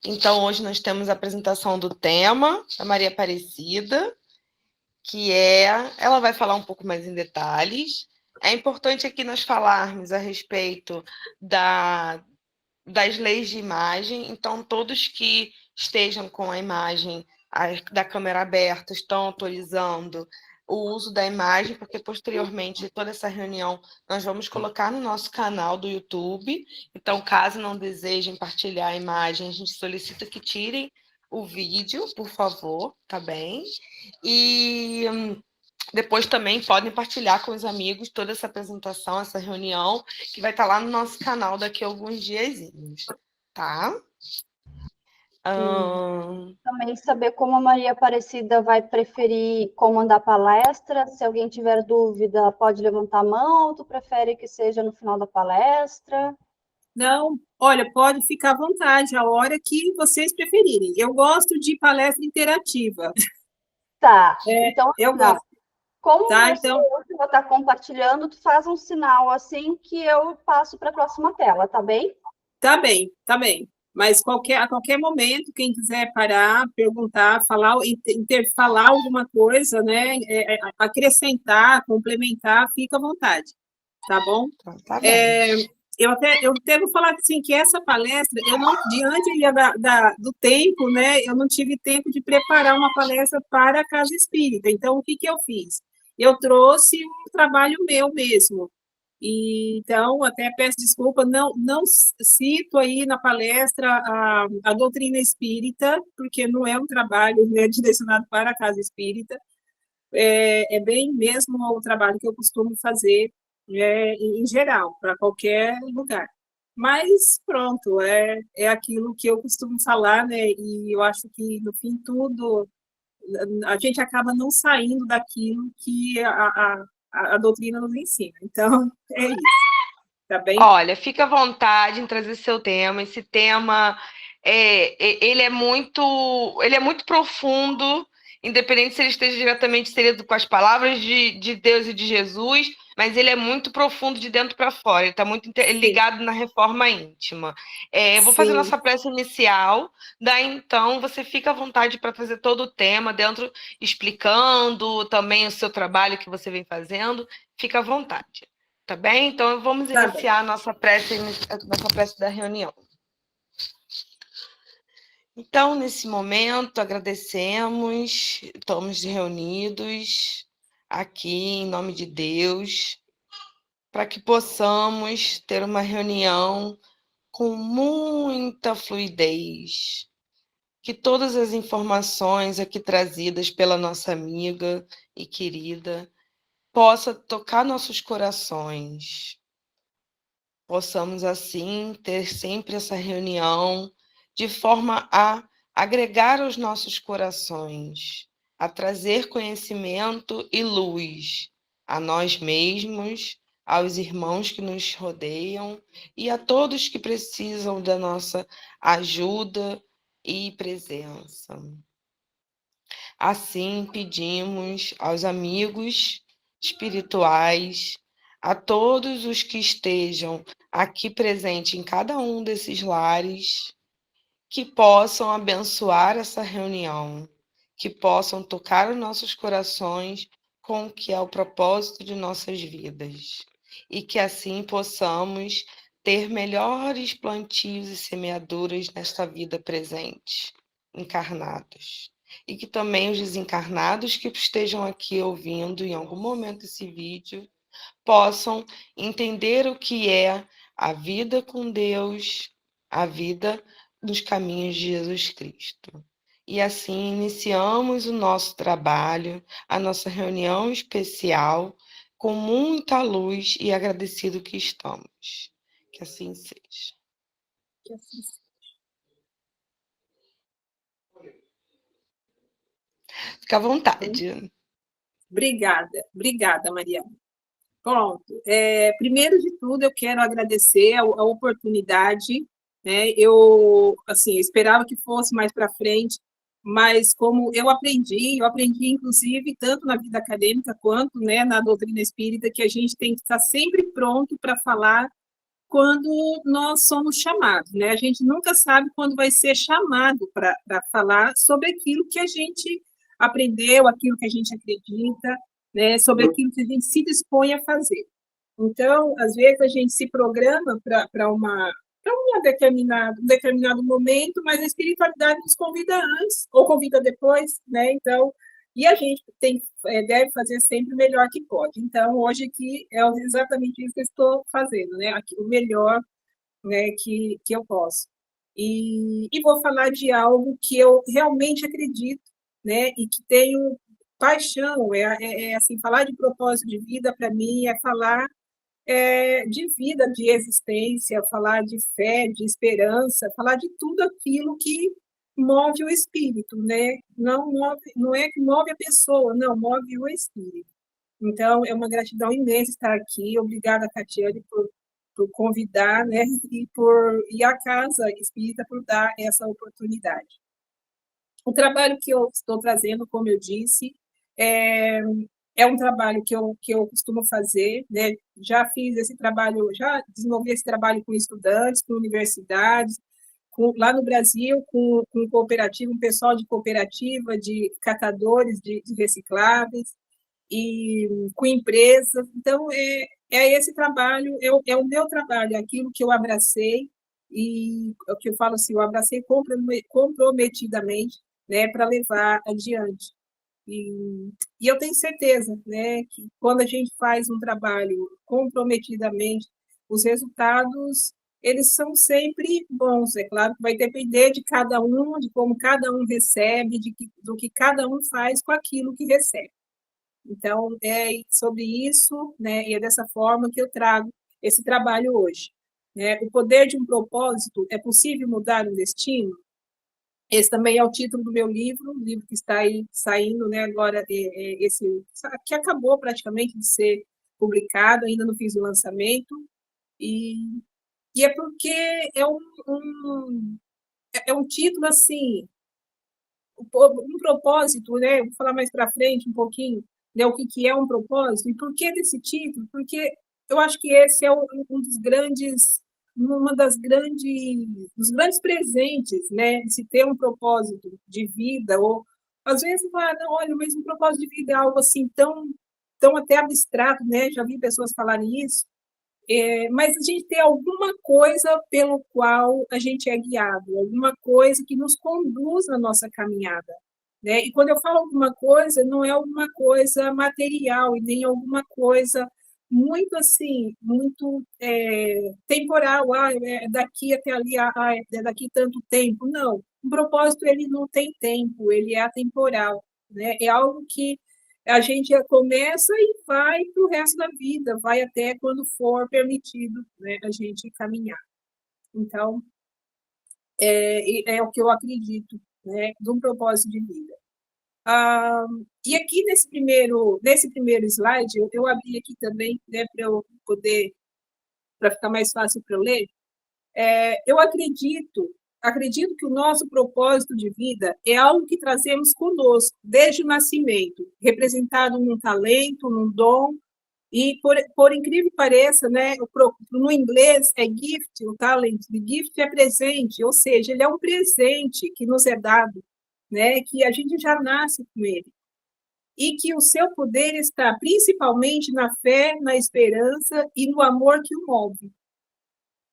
Então, hoje nós temos a apresentação do tema da Maria Aparecida, que ela vai falar um pouco mais em detalhes. É importante aqui nós falarmos a respeito das leis de imagem, então todos que estejam com a imagem da câmera aberta estão autorizando o uso da imagem, porque posteriormente de toda essa reunião nós vamos colocar no nosso canal do YouTube, então caso não desejem partilhar a imagem, a gente solicita que tirem o vídeo, por favor, tá bem? E depois também podem partilhar com os amigos toda essa apresentação, essa reunião, que vai estar lá no nosso canal daqui a alguns diazinhos, tá? Também saber como a Maria Aparecida vai preferir comandar a palestra. Se alguém tiver dúvida, pode levantar a mão, ou tu prefere que seja no final da palestra? Não, olha, pode ficar à vontade, a hora que vocês preferirem. Eu gosto de palestra interativa. Tá, então, Eu gosto, como tá? vai ser eu que vou estar compartilhando, tu faz um sinal assim que eu passo para a próxima tela, tá bem? Tá bem, tá bem. Mas a qualquer momento, quem quiser parar, perguntar, falar alguma coisa, né? Acrescentar, complementar, fica à vontade, tá bom? Tá bem. Eu até vou falar assim, que essa palestra, eu não, diante do tempo, né, eu não tive tempo de preparar uma palestra para a Casa Espírita. Então, o que eu fiz? Eu trouxe um trabalho meu mesmo. Então, até peço desculpa, não cito aí na palestra a doutrina espírita, porque não é um trabalho, né, direcionado para a Casa Espírita, é bem mesmo o trabalho que eu costumo fazer em geral, para qualquer lugar. Mas pronto, é aquilo que eu costumo falar, né? E eu acho que, no fim, tudo, a gente acaba não saindo daquilo que a doutrina nos ensina. Então, é isso. Tá bem? Olha, fica à vontade em trazer seu tema. Esse tema ele é muito profundo, independente se ele esteja diretamente inserido com as palavras de Deus e de Jesus, mas ele é muito profundo de dentro para fora. Ele está muito ligado na reforma íntima. Eu vou fazer nossa prece inicial, daí então você fica à vontade para trazer todo o tema dentro, explicando também o seu trabalho que você vem fazendo. Fica à vontade. Tá bem? Então, vamos iniciar a nossa prece da reunião. Então, nesse momento, agradecemos, estamos reunidos aqui em nome de Deus, para que possamos ter uma reunião com muita fluidez, que todas as informações aqui trazidas pela nossa amiga e querida possa tocar nossos corações. Possamos, assim, ter sempre essa reunião de forma a agregar aos nossos corações, a trazer conhecimento e luz a nós mesmos, aos irmãos que nos rodeiam e a todos que precisam da nossa ajuda e presença. Assim, pedimos aos amigos espirituais, a todos os que estejam aqui presentes em cada um desses lares, que possam abençoar essa reunião, que possam tocar os nossos corações com o que é o propósito de nossas vidas, e que assim possamos ter melhores plantios e semeaduras nesta vida presente, encarnados. E que também os desencarnados que estejam aqui ouvindo em algum momento esse vídeo possam entender o que é a vida com Deus, a vida nos caminhos de Jesus Cristo. E assim iniciamos o nosso trabalho, a nossa reunião especial, com muita luz e agradecido que estamos. Que assim seja. Que assim seja. Fica à vontade. Obrigada, Mariana. Pronto. Primeiro de tudo, eu quero agradecer a oportunidade, né? Eu, assim, esperava que fosse mais para frente, mas como eu aprendi, inclusive, tanto na vida acadêmica quanto, né, na doutrina espírita, que a gente tem que estar sempre pronto para falar quando nós somos chamados, né? A gente nunca sabe quando vai ser chamado para falar sobre aquilo que a gente aprendeu, aquilo que a gente acredita, né? Sobre aquilo que a gente se dispõe a fazer. Então, às vezes, a gente se programa para um determinado momento, mas a espiritualidade nos convida antes ou convida depois, né? Então, e a gente deve fazer sempre o melhor que pode. Então, hoje aqui é exatamente isso que eu estou fazendo, né? Aqui, o melhor, né, que eu posso. E vou falar de algo que eu realmente acredito, né? E que tenho paixão. Assim, falar de propósito de vida, para mim, é falar de vida, de existência, falar de fé, de esperança, falar de tudo aquilo que move o espírito, né? Não é que move a pessoa, não, move o espírito. Então, é uma gratidão imensa estar aqui. Obrigada, Catiane, por convidar, né? E a Casa Espírita por dar essa oportunidade. O trabalho que eu estou trazendo, como eu disse, é um trabalho que eu costumo fazer, né? Já fiz esse trabalho, já desenvolvi esse trabalho com estudantes, com universidades, lá no Brasil, com cooperativa, um pessoal de cooperativa, de catadores de recicláveis, e com empresas. Então, esse trabalho, é o meu trabalho, aquilo que eu abracei, e o que eu falo assim, eu abracei comprometidamente, né, para levar adiante. E eu tenho certeza, né, que quando a gente faz um trabalho comprometidamente, os resultados, eles são sempre bons. É claro que vai depender de cada um, de como cada um recebe, do que cada um faz com aquilo que recebe. Então, é sobre isso, né, e é dessa forma que eu trago esse trabalho hoje. Né? O poder de um propósito, é possível mudar o destino? Esse também é o título do meu livro, o livro que está aí saindo, né, agora, que acabou praticamente de ser publicado, ainda não fiz o lançamento, e é porque é um título, assim, um propósito, né, vou falar mais para frente um pouquinho, né, o que é um propósito, e por que desse título? Porque eu acho que esse é um dos grandes dos grandes presentes, né, de se ter um propósito de vida, ou às vezes fala, não, olha, mas um propósito de vida é algo assim tão até abstrato, né, já vi pessoas falarem isso, mas a gente tem alguma coisa pelo qual a gente é guiado, alguma coisa que nos conduz na nossa caminhada, né? E quando eu falo alguma coisa, não é alguma coisa material e nem alguma coisa muito assim, muito temporal, daqui até ali, é daqui tanto tempo. Não, o propósito ele não tem tempo, ele é atemporal, né? É algo que a gente começa e vai para o resto da vida, vai até quando for permitido, né, a gente caminhar. Então, é o que eu acredito, né, de um propósito de vida. E aqui nesse primeiro slide, eu abri aqui também, né, para eu poder, para ficar mais fácil para eu ler. Eu acredito que o nosso propósito de vida é algo que trazemos conosco desde o nascimento, representado num talento, num dom, e por incrível que pareça, né, no inglês é gift, o talent, de gift é presente, ou seja, ele é um presente que nos é dado, né, que a gente já nasce com ele. E que o seu poder está principalmente na fé, na esperança e no amor que o move.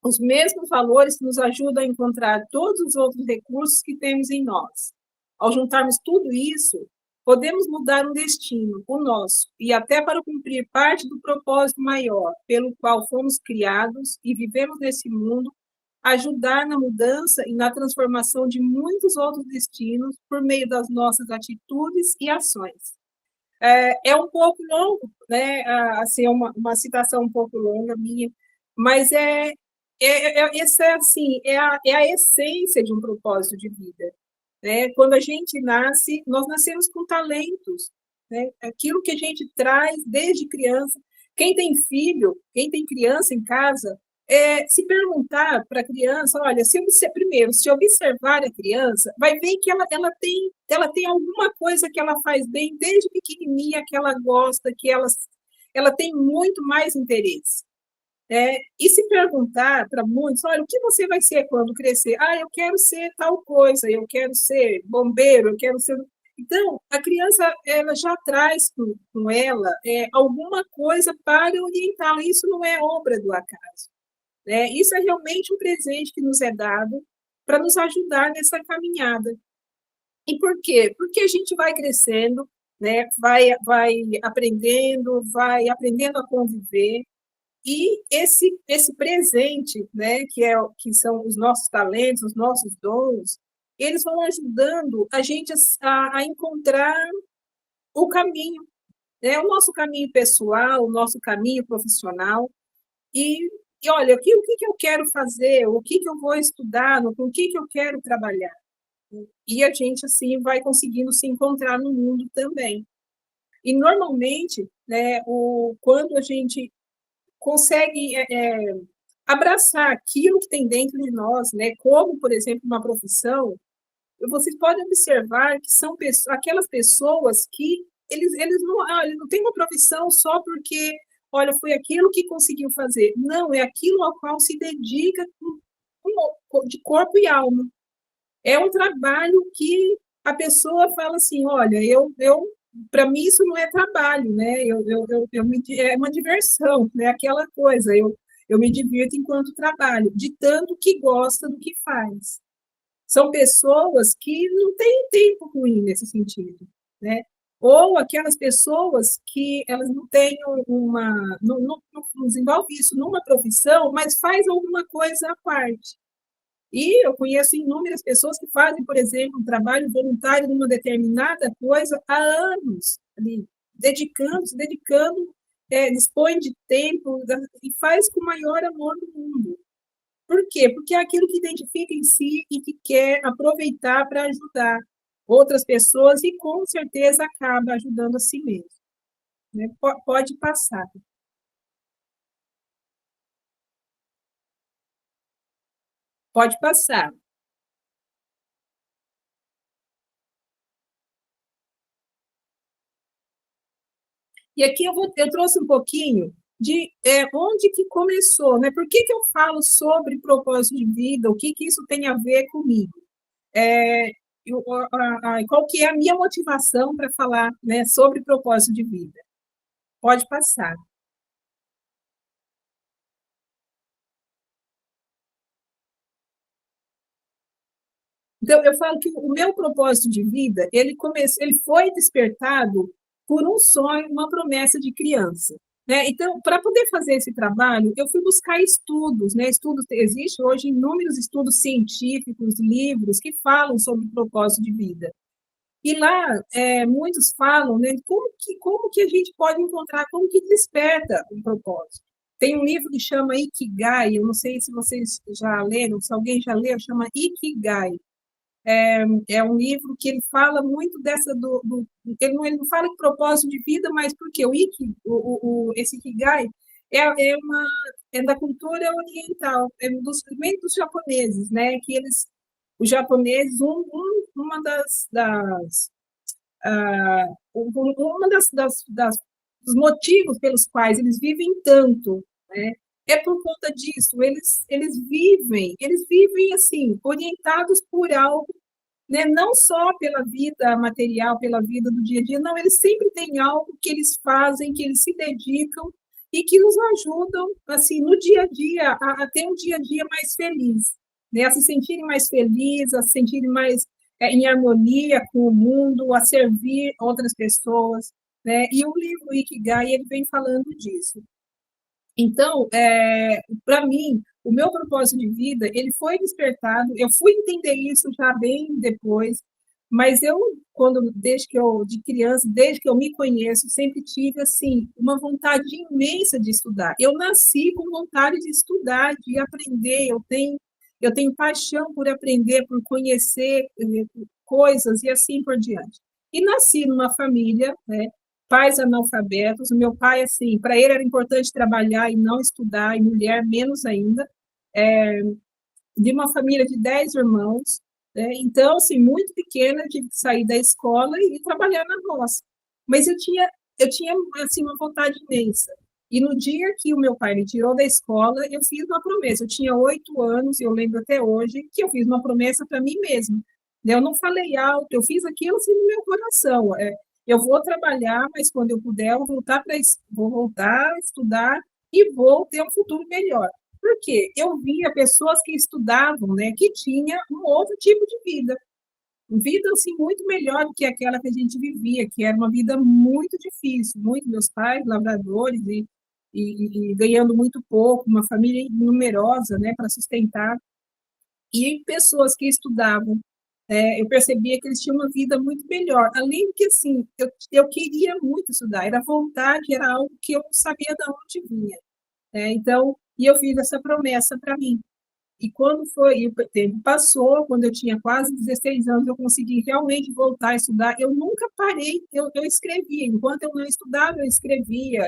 Os mesmos valores que nos ajudam a encontrar todos os outros recursos que temos em nós. Ao juntarmos tudo isso, podemos mudar um destino, o nosso, e até para cumprir parte do propósito maior pelo qual fomos criados e vivemos nesse mundo, ajudar na mudança e na transformação de muitos outros destinos por meio das nossas atitudes e ações. É um pouco longo, né? Assim, uma citação um pouco longa minha, mas assim, é a essência de um propósito de vida. Né? Quando a gente nasce, nós nascemos com talentos, né? Aquilo que a gente traz desde criança. Quem tem filho, quem tem criança em casa, se perguntar para a criança, olha, se observar a criança, vai ver que ela tem alguma coisa que ela faz bem desde pequenininha, que ela gosta, que ela tem muito mais interesse. E se perguntar para muitos, olha, o que você vai ser quando crescer? Ah, eu quero ser tal coisa, eu quero ser bombeiro, eu quero ser... Então, a criança ela já traz com ela alguma coisa para orientá-la. Isso não é obra do acaso. Né? Isso é realmente um presente que nos é dado para nos ajudar nessa caminhada. E por quê? Porque a gente vai crescendo, né? vai aprendendo a conviver, e esse presente, né, que são os nossos talentos, os nossos dons, eles vão ajudando a gente a encontrar o caminho, né, o nosso caminho pessoal, o nosso caminho profissional. E olha, o que eu quero fazer, o que eu vou estudar, com o que eu quero trabalhar. E a gente, assim, vai conseguindo se encontrar no mundo também. E, normalmente, né, quando a gente consegue abraçar aquilo que tem dentro de nós, né? Como, por exemplo, uma profissão, vocês podem observar que são aquelas pessoas que eles não têm uma profissão só porque, olha, foi aquilo que conseguiu fazer. Não, é aquilo ao qual se dedica de corpo e alma. É um trabalho que a pessoa fala assim, olha, para mim isso não é trabalho, né? É uma diversão, né? Aquela coisa, eu me divirto enquanto trabalho, de tanto que gosta do que faz. São pessoas que não têm tempo ruim nesse sentido, né? Ou aquelas pessoas que elas não têm não desenvolve isso numa profissão, mas faz alguma coisa à parte. E eu conheço inúmeras pessoas que fazem, por exemplo, um trabalho voluntário numa determinada coisa há anos, ali, se dedicando, dispõe de tempo e faz com o maior amor do mundo. Por quê? Porque é aquilo que identifica em si e que quer aproveitar para ajudar outras pessoas e, com certeza, acaba ajudando a si mesmo. Né? Pode passar. Pode passar. E aqui eu trouxe um pouquinho de onde que começou, né? Por que eu falo sobre propósito de vida? O que isso tem a ver comigo? Qual que é a minha motivação para falar, né, sobre propósito de vida? Pode passar. Então, eu falo que o meu propósito de vida, ele foi despertado por um sonho, uma promessa de criança. Né? Então, para poder fazer esse trabalho, eu fui buscar estudos, né? Existe hoje inúmeros estudos científicos, livros que falam sobre propósito de vida. E lá, muitos falam, né, como que a gente pode encontrar, como que desperta um propósito. Tem um livro que chama Ikigai, eu não sei se vocês já leram, se alguém já leu, chama Ikigai. É um livro que ele fala muito dessa ele não fala de propósito de vida, mas porque esse Ikigai é da cultura oriental, vem dos japoneses, né? Que os japoneses, uma dos motivos pelos quais eles vivem tanto, né? É por conta disso, eles vivem assim, orientados por algo, né? Não só pela vida material, pela vida do dia a dia, não, eles sempre têm algo que eles fazem, que eles se dedicam e que nos ajudam, assim, no dia a dia, a ter um dia a dia mais feliz, né? A se sentirem mais felizes, a se sentirem mais em harmonia com o mundo, a servir outras pessoas, né? E o livro Ikigai, ele vem falando disso. Então, para mim, o meu propósito de vida, ele foi despertado, eu fui entender isso já bem depois, mas de criança, desde que eu me conheço, sempre tive, assim, uma vontade imensa de estudar. Eu nasci com vontade de estudar, de aprender, eu tenho paixão por aprender, por conhecer coisas e assim por diante. E nasci numa família, né, pais analfabetos. O meu pai, assim, para ele era importante trabalhar e não estudar, e mulher menos ainda, de uma família de 10 irmãos, né? Então, assim, muito pequena, tive que sair da escola e trabalhar na roça. Mas eu tinha assim, uma vontade imensa. E no dia que o meu pai me tirou da escola, eu fiz uma promessa. Eu tinha 8 anos, eu lembro até hoje, que eu fiz uma promessa para mim mesma. Eu não falei alto, eu fiz aquilo assim no meu coração. Eu vou trabalhar, mas quando eu puder, eu vou voltar a estudar e vou ter um futuro melhor. Por quê? Eu via pessoas que estudavam, né, que tinham um outro tipo de vida assim muito melhor do que aquela que a gente vivia, que era uma vida muito difícil, muito meus pais lavradores e ganhando muito pouco, uma família numerosa, né, para sustentar, e pessoas que estudavam, eu percebia que eles tinham uma vida muito melhor, além que, assim, eu queria muito estudar, era vontade, era algo que eu não sabia de onde vinha, então, e eu fiz essa promessa para mim, e quando foi, o tempo passou, quando eu tinha quase 16 anos, eu consegui realmente voltar a estudar. Eu nunca parei, eu escrevia. Enquanto eu não estudava, eu escrevia.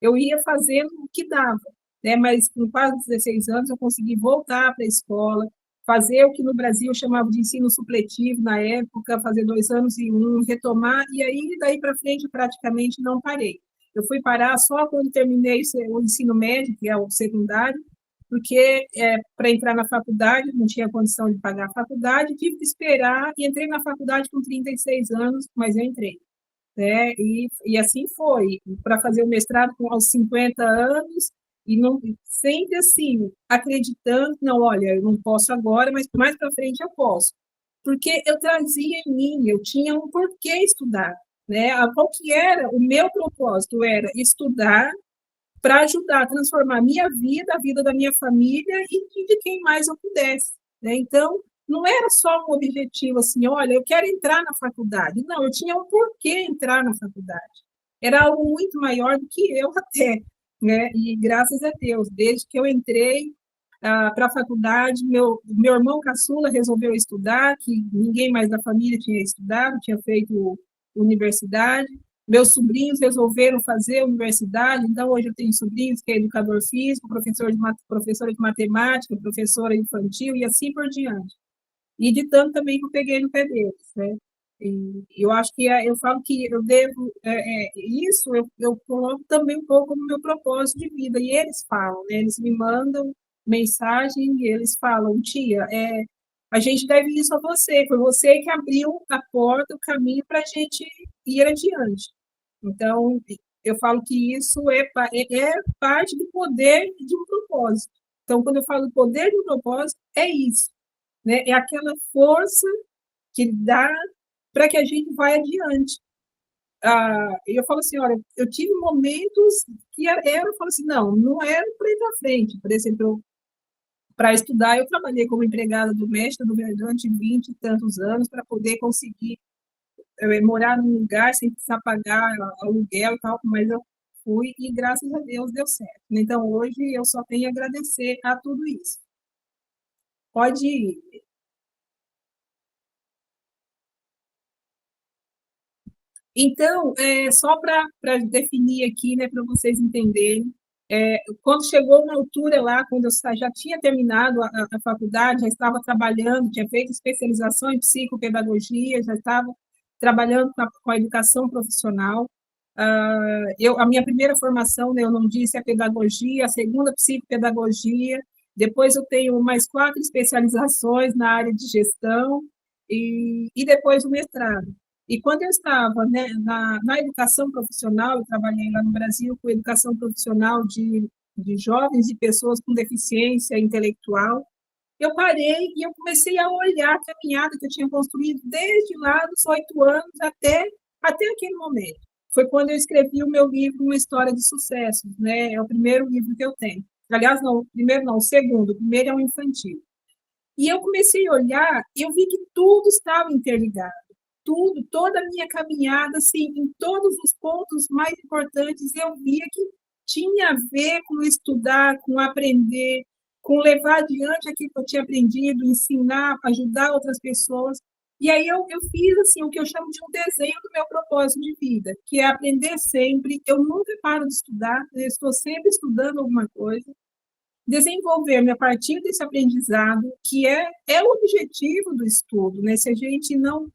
Eu ia fazendo o que dava. Né? Mas com quase 16 anos, eu consegui voltar para a escola, fazer o que no Brasil chamava de ensino supletivo na época, fazer 2 anos e um, retomar. E aí, daí para frente, praticamente não parei. Eu fui parar só quando terminei o ensino médio, que é o secundário, porque para entrar na faculdade, não tinha condição de pagar a faculdade, tive que esperar e entrei na faculdade com 36 anos, mas eu entrei. Né? E assim foi, para fazer o mestrado aos 50 anos, e não, sempre assim, acreditando, não, olha, eu não posso agora, mas mais para frente eu posso. Porque eu trazia em mim, eu tinha um porquê estudar. Né? Qual que era o meu propósito? Era estudar para ajudar a transformar a minha vida, a vida da minha família e de quem mais eu pudesse. Né? Então, não era só um objetivo assim, olha, eu quero entrar na faculdade. Não, eu tinha um porquê entrar na faculdade. Era algo muito maior do que eu até. Né? E graças a Deus, desde que eu entrei para a faculdade, meu irmão caçula resolveu estudar, que ninguém mais da família tinha estudado, tinha feito universidade. Meus sobrinhos resolveram fazer universidade, então hoje eu tenho sobrinhos que é educador físico, professora de matemática, professora infantil e assim por diante. E de tanto também que eu peguei no pé deles, né? E eu acho que eu falo que eu devo isso, eu coloco também um pouco no meu propósito de vida. E eles falam, né? Eles me mandam mensagem e eles falam, tia, a gente deve isso a você, foi você que abriu a porta, o caminho para a gente ir adiante. Então, eu falo que isso é parte do poder de um propósito. Então, quando eu falo do poder de um propósito, é isso. Né? É aquela força que dá para que a gente vá adiante. Eu falo assim, olha, eu tive momentos que eu falo assim, não era para ir para frente. Por exemplo, para estudar, eu trabalhei como empregada doméstica durante 20 e tantos anos para poder conseguir morar num lugar sem precisar pagar aluguel e tal, mas eu fui e graças a Deus deu certo. Então, hoje eu só tenho a agradecer a tudo isso. Pode ir. Então, só para definir aqui, né, para vocês entenderem, quando chegou uma altura lá, quando eu já tinha terminado a faculdade, já estava trabalhando, tinha feito especialização em psicopedagogia, já estava trabalhando com a educação profissional. A minha primeira formação, né, eu não disse, é pedagogia, a segunda, psicopedagogia, depois eu tenho mais 4 especializações na área de gestão e depois o mestrado. E quando eu estava, né, na educação profissional, eu trabalhei lá no Brasil com educação profissional de jovens e pessoas com deficiência intelectual, eu parei e eu comecei a olhar a caminhada que eu tinha construído desde lá dos 8 anos até aquele momento. Foi quando eu escrevi o meu livro, Uma História de Sucessos, né? É o primeiro livro que eu tenho. Aliás, não, o primeiro não, o segundo. O primeiro é um infantil. E eu comecei a olhar e eu vi que tudo estava interligado. Tudo, toda a minha caminhada, assim, em todos os pontos mais importantes, eu via que tinha a ver com estudar, com aprender, com levar adiante aquilo que eu tinha aprendido, ensinar, ajudar outras pessoas. E aí eu fiz assim, o que eu chamo de um desenho do meu propósito de vida, que é aprender sempre. Eu nunca paro de estudar, eu estou sempre estudando alguma coisa. Desenvolver-me a partir desse aprendizado, que é o objetivo do estudo, né? Se a gente não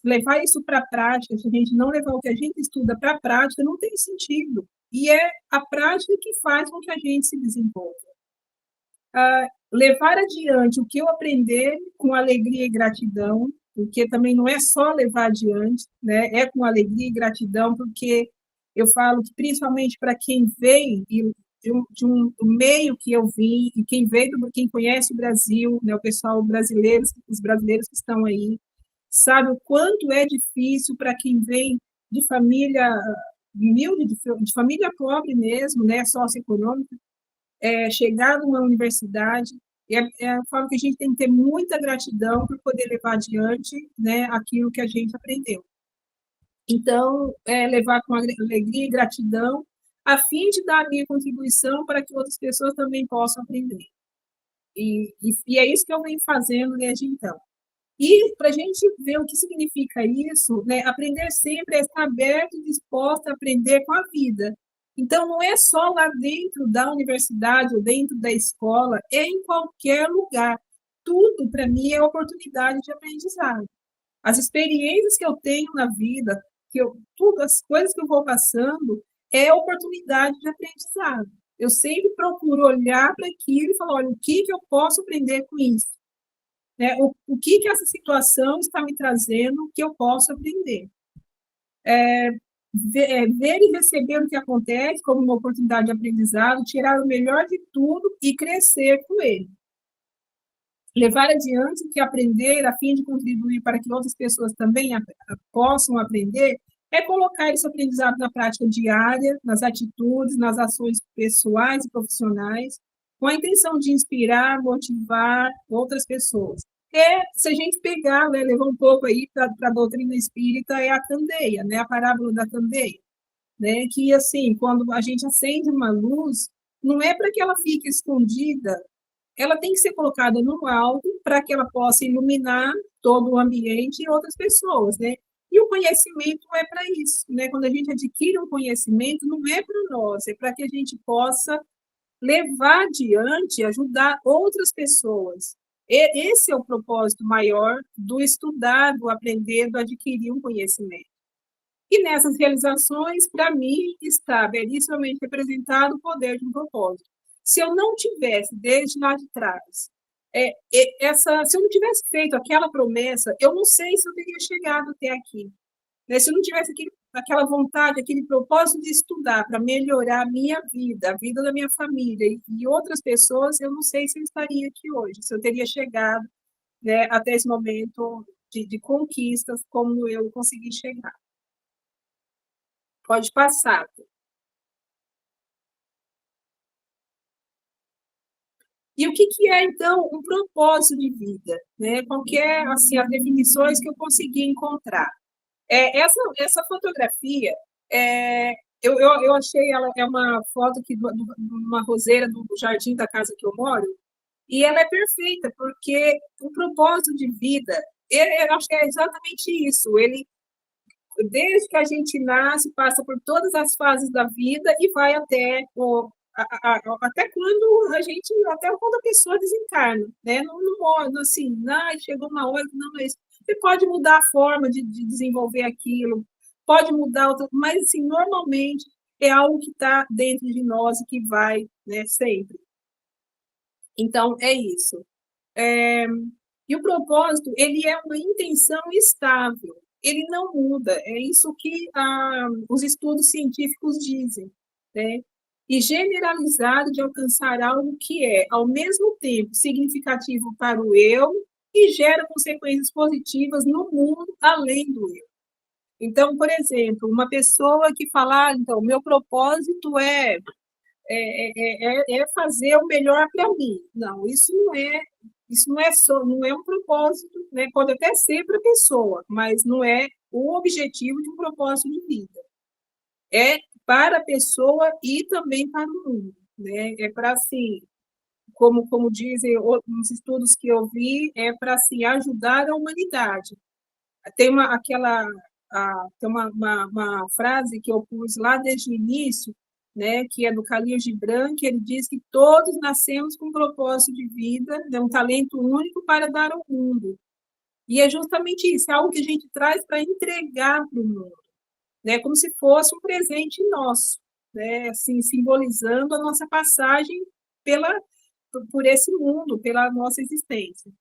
levar isso para a prática, se a gente não levar o que a gente estuda para a prática, não tem sentido. e é a prática que faz com que a gente se desenvolva. Levar adiante o que eu aprender com alegria e gratidão, porque também não é só levar adiante, né? É com alegria e gratidão, porque eu falo que principalmente para quem veio de um meio que eu vim, e quem conhece o Brasil, né, o pessoal brasileiro, os brasileiros que estão aí, sabe o quanto é difícil para quem vem de família humilde, de família pobre mesmo, né, socioeconômica, chegar numa universidade. Eu falo que a gente tem que ter muita gratidão para poder levar adiante, né, aquilo que a gente aprendeu. Então, levar com alegria e gratidão, a fim de dar a minha contribuição para que outras pessoas também possam aprender. E é isso que eu venho fazendo desde então. E para a gente ver o que significa isso, né, aprender sempre é estar aberto e disposto a aprender com a vida. Então, não é só lá dentro da universidade ou dentro da escola, é em qualquer lugar. Tudo, para mim, é oportunidade de aprendizado. As experiências que eu tenho na vida, tudo, as coisas que eu vou passando, é oportunidade de aprendizado. Eu sempre procuro olhar para aquilo e falar, olha, o que eu posso aprender com isso? Né? O que essa situação está me trazendo que eu posso aprender? Ver e receber o que acontece como uma oportunidade de aprendizado, tirar o melhor de tudo e crescer com ele. Levar adiante o que aprender a fim de contribuir para que outras pessoas também possam aprender é colocar esse aprendizado na prática diária, nas atitudes, nas ações pessoais e profissionais, com a intenção de inspirar, motivar outras pessoas. Se a gente pegar, né, levar um pouco aí para a doutrina espírita, é a candeia, né, a parábola da candeia, né, que, assim, quando a gente acende uma luz, não é para que ela fique escondida, ela tem que ser colocada no alto para que ela possa iluminar todo o ambiente e outras pessoas, né? E o conhecimento é para isso, né? Quando a gente adquire um conhecimento, não é para nós, é para que a gente possa levar adiante, ajudar outras pessoas. Esse é o propósito maior do estudar, do aprender, do adquirir um conhecimento. E nessas realizações, para mim, está belíssimamente representado o poder de um propósito. Se eu não tivesse, desde lá de trás, se eu não tivesse feito aquela promessa, eu não sei se eu teria chegado até aqui. Né? Se eu não tivesse aquela vontade, aquele propósito de estudar para melhorar a minha vida, a vida da minha família e outras pessoas, eu não sei se eu estaria aqui hoje, se eu teria chegado, né, até esse momento de conquistas como eu consegui chegar. Pode passar. E o que é, então, um propósito de vida? Né? Qual que é, assim, as definições que eu consegui encontrar? Essa fotografia, eu achei ela, é uma foto de uma roseira do jardim da casa que eu moro, e ela é perfeita, porque o propósito de vida, eu acho que é exatamente isso, ele, desde que a gente nasce, passa por todas as fases da vida e vai até até quando a pessoa desencarna, né? Não modo assim, chegou uma hora que não é isso. Você pode mudar a forma de desenvolver aquilo, pode mudar outra, mas assim, normalmente é algo que está dentro de nós e que vai, né, sempre. Então, é isso. E o propósito, ele é uma intenção estável, ele não muda, é isso que os estudos científicos dizem, né? E generalizado de alcançar algo que é, ao mesmo tempo, significativo para o eu e gera consequências positivas no mundo além do eu. Então, por exemplo, uma pessoa que fala, então, meu propósito é fazer o melhor para mim. Não, isso não é um propósito, né? Pode até ser para a pessoa, mas não é o objetivo de um propósito de vida. É para a pessoa e também para o mundo, né? É para, assim, como dizem os estudos que eu vi, é para, assim, ajudar a humanidade. Tem uma frase que eu pus lá desde o início, né, que é do Khalil Gibran, que ele diz que todos nascemos com um propósito de vida, né, um talento único para dar ao mundo. E é justamente isso, é algo que a gente traz para entregar para o mundo, né, como se fosse um presente nosso, né, assim, simbolizando a nossa passagem por esse mundo, pela nossa existência.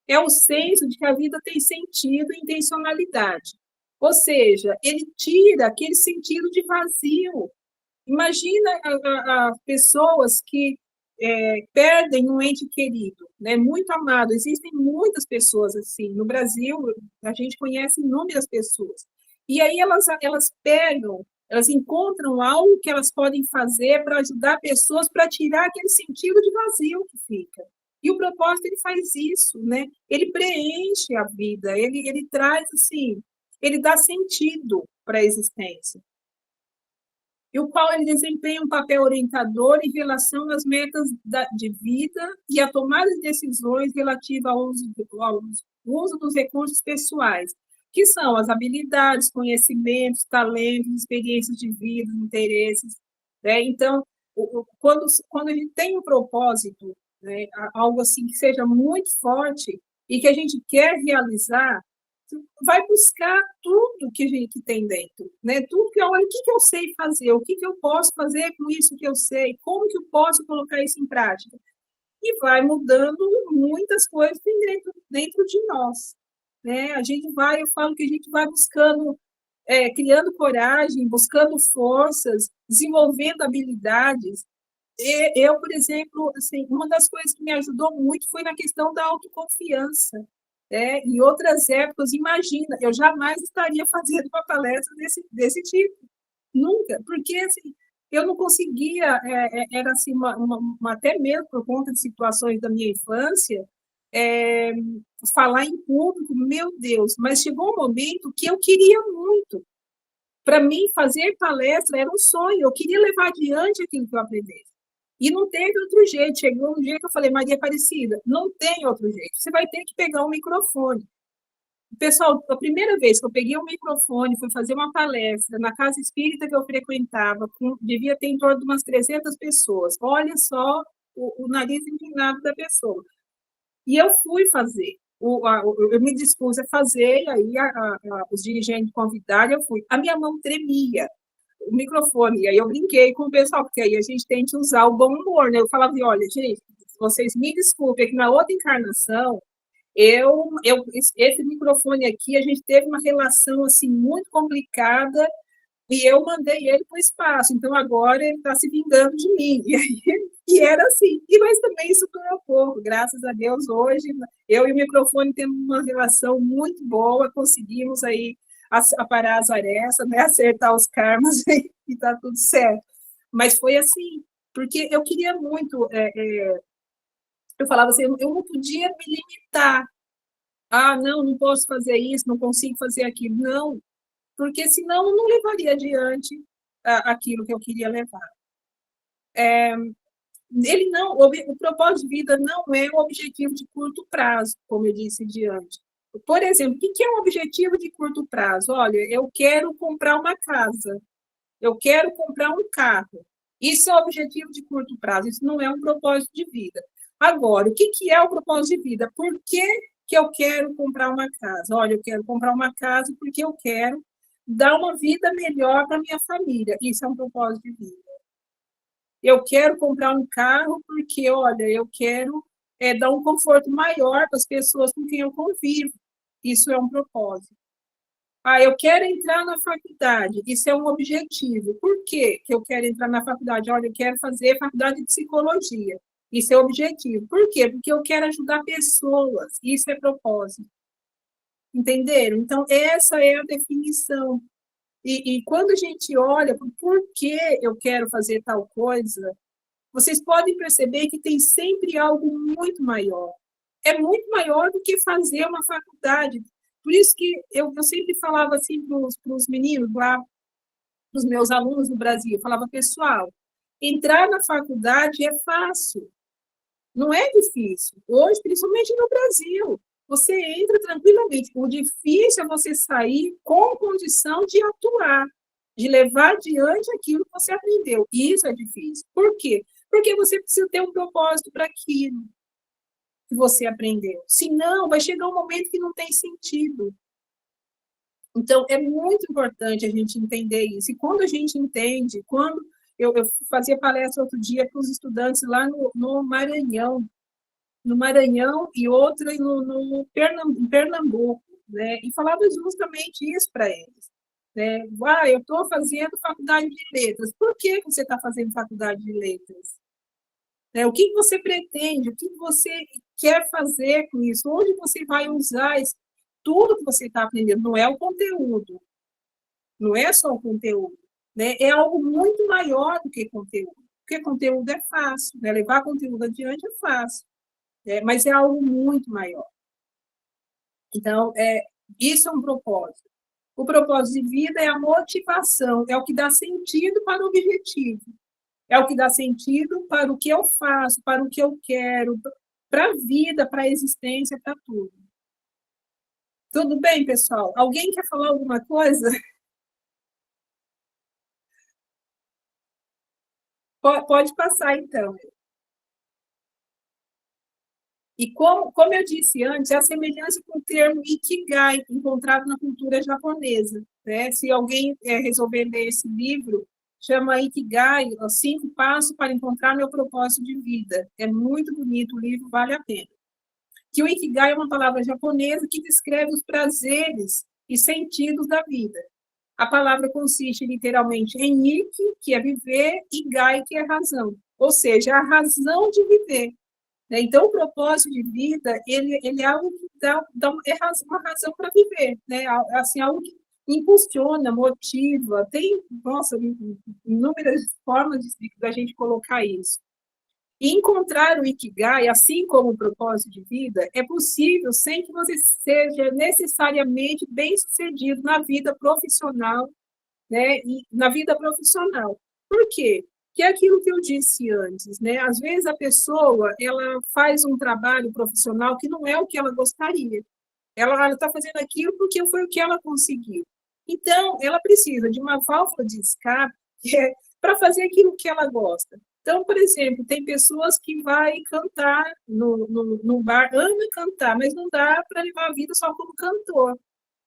É o senso de que a vida tem sentido e intencionalidade. Ou seja, ele tira aquele sentido de vazio. Imagina pessoas que perdem um ente querido, né, muito amado. Existem muitas pessoas assim. No Brasil, a gente conhece inúmeras pessoas. E aí elas pegam, elas encontram algo que elas podem fazer para ajudar pessoas, para tirar aquele sentido de vazio que fica. E o propósito, ele faz isso, né? Ele preenche a vida, ele traz, assim, ele dá sentido para a existência. E o qual ele desempenha um papel orientador em relação às metas de vida e a tomada de decisões relativa ao uso dos recursos pessoais, que são as habilidades, conhecimentos, talentos, experiências de vida, interesses, né? Então, quando a gente tem um propósito, né, algo assim que seja muito forte e que a gente quer realizar, vai buscar tudo que a gente tem dentro, né? Tudo que olha, o que eu sei fazer, o que eu posso fazer com isso que eu sei, como que eu posso colocar isso em prática, e vai mudando muitas coisas dentro de nós, né? Eu falo que a gente vai buscando, criando coragem, buscando forças, desenvolvendo habilidades. Eu, por exemplo, assim, uma das coisas que me ajudou muito foi na questão da autoconfiança. Em outras épocas, imagina, eu jamais estaria fazendo uma palestra desse tipo, nunca, porque assim, eu não conseguia, era assim, até mesmo por conta de situações da minha infância, falar em público, meu Deus, mas chegou um momento que eu queria muito. Para mim, fazer palestra era um sonho, eu queria levar adiante aquilo que eu aprendi. E não teve outro jeito. Chegou um dia que eu falei, Maria Aparecida, não tem outro jeito. Você vai ter que pegar um microfone. Pessoal, a primeira vez que eu peguei um microfone, fui fazer uma palestra na casa espírita que eu frequentava, devia ter em torno de umas 300 pessoas. Olha só o nariz inclinado da pessoa. E eu fui fazer. Eu me dispus a fazer, e aí os dirigentes convidaram, eu fui. A minha mão tremia. O microfone, e aí eu brinquei com o pessoal, porque aí a gente tem que usar o bom humor, né? Eu falava assim, olha, gente, vocês me desculpem, que na outra encarnação, esse microfone aqui, a gente teve uma relação, assim, muito complicada, e eu mandei ele para o espaço, então agora ele está se vingando de mim. E era assim, mas também isso durou pouco, graças a Deus, hoje, eu e o microfone temos uma relação muito boa, conseguimos aí aparar as arestas, né, acertar os karmas e está tudo certo. Mas foi assim, porque eu queria muito, eu falava assim, eu não podia me limitar. Não posso fazer isso, não consigo fazer aquilo. Não, porque senão eu não levaria adiante aquilo que eu queria levar. O propósito de vida não é um objetivo de curto prazo, como eu disse diante. Por exemplo, o que é um objetivo de curto prazo? Olha, eu quero comprar uma casa, eu quero comprar um carro. Isso é um objetivo de curto prazo, isso não é um propósito de vida. Agora, o que é o propósito de vida? Por que eu quero comprar uma casa? Olha, eu quero comprar uma casa porque eu quero dar uma vida melhor para minha família. Isso é um propósito de vida. Eu quero comprar um carro porque, olha, eu quero dar um conforto maior para as pessoas com quem eu convivo. Isso é um propósito. Eu quero entrar na faculdade. Isso é um objetivo. Por que eu quero entrar na faculdade? Olha, eu quero fazer faculdade de psicologia. Isso é objetivo. Por quê? Porque eu quero ajudar pessoas. Isso é propósito. Entenderam? Então, essa é a definição. E quando a gente olha por que eu quero fazer tal coisa, vocês podem perceber que tem sempre algo muito maior. É muito maior do que fazer uma faculdade. Por isso que eu sempre falava assim para os meninos lá, para os meus alunos no Brasil, eu falava, pessoal, entrar na faculdade é fácil, não é difícil. Hoje, principalmente no Brasil, você entra tranquilamente. O difícil é você sair com condição de atuar, de levar adiante aquilo que você aprendeu. Isso é difícil. Por quê? Porque você precisa ter um propósito para aquilo que você aprendeu. Senão, vai chegar um momento que não tem sentido. Então, é muito importante a gente entender isso. E quando a gente entende, quando eu fazia palestra outro dia para os estudantes lá no Maranhão e outra no Pernambuco, né? E falava justamente isso para eles. Né? Eu estou fazendo faculdade de letras. Por que você está fazendo faculdade de letras? O que você pretende? O que você quer fazer com isso? Onde você vai usar isso? Tudo que você está aprendendo? Não é o conteúdo. Não é só o conteúdo. Né? É algo muito maior do que conteúdo. Porque conteúdo é fácil. Né? Levar conteúdo adiante é fácil. Mas é algo muito maior. Então, isso é um propósito. O propósito de vida é a motivação, é o que dá sentido para o objetivo, é o que dá sentido para o que eu faço, para o que eu quero, para a vida, para a existência, para tudo. Tudo bem, pessoal? Alguém quer falar alguma coisa? Pode passar, então. E como eu disse antes, é a semelhança com o termo Ikigai, encontrado na cultura japonesa. Né? Se alguém resolver ler esse livro, chama Ikigai, os 5 passos para encontrar meu propósito de vida. É muito bonito o livro, vale a pena. Que o Ikigai é uma palavra japonesa que descreve os prazeres e sentidos da vida. A palavra consiste literalmente em Iki, que é viver, e Gai, que é razão. Ou seja, a razão de viver. Então, o propósito de vida, ele é algo que dá uma razão para viver, né? Assim, algo que impulsiona, motiva, tem, nossa, inúmeras formas da gente colocar isso. E encontrar o Ikigai, assim como o propósito de vida, é possível sem que você seja necessariamente bem-sucedido na vida profissional, né? E na vida profissional. Por quê? Que é aquilo que eu disse antes, né? Às vezes a pessoa, ela faz um trabalho profissional que não é o que ela gostaria. Ela está fazendo aquilo porque foi o que ela conseguiu. Então, ela precisa de uma válvula de escape para fazer aquilo que ela gosta. Então, por exemplo, tem pessoas que vai cantar no bar, ama cantar, mas não dá para levar a vida só como cantor,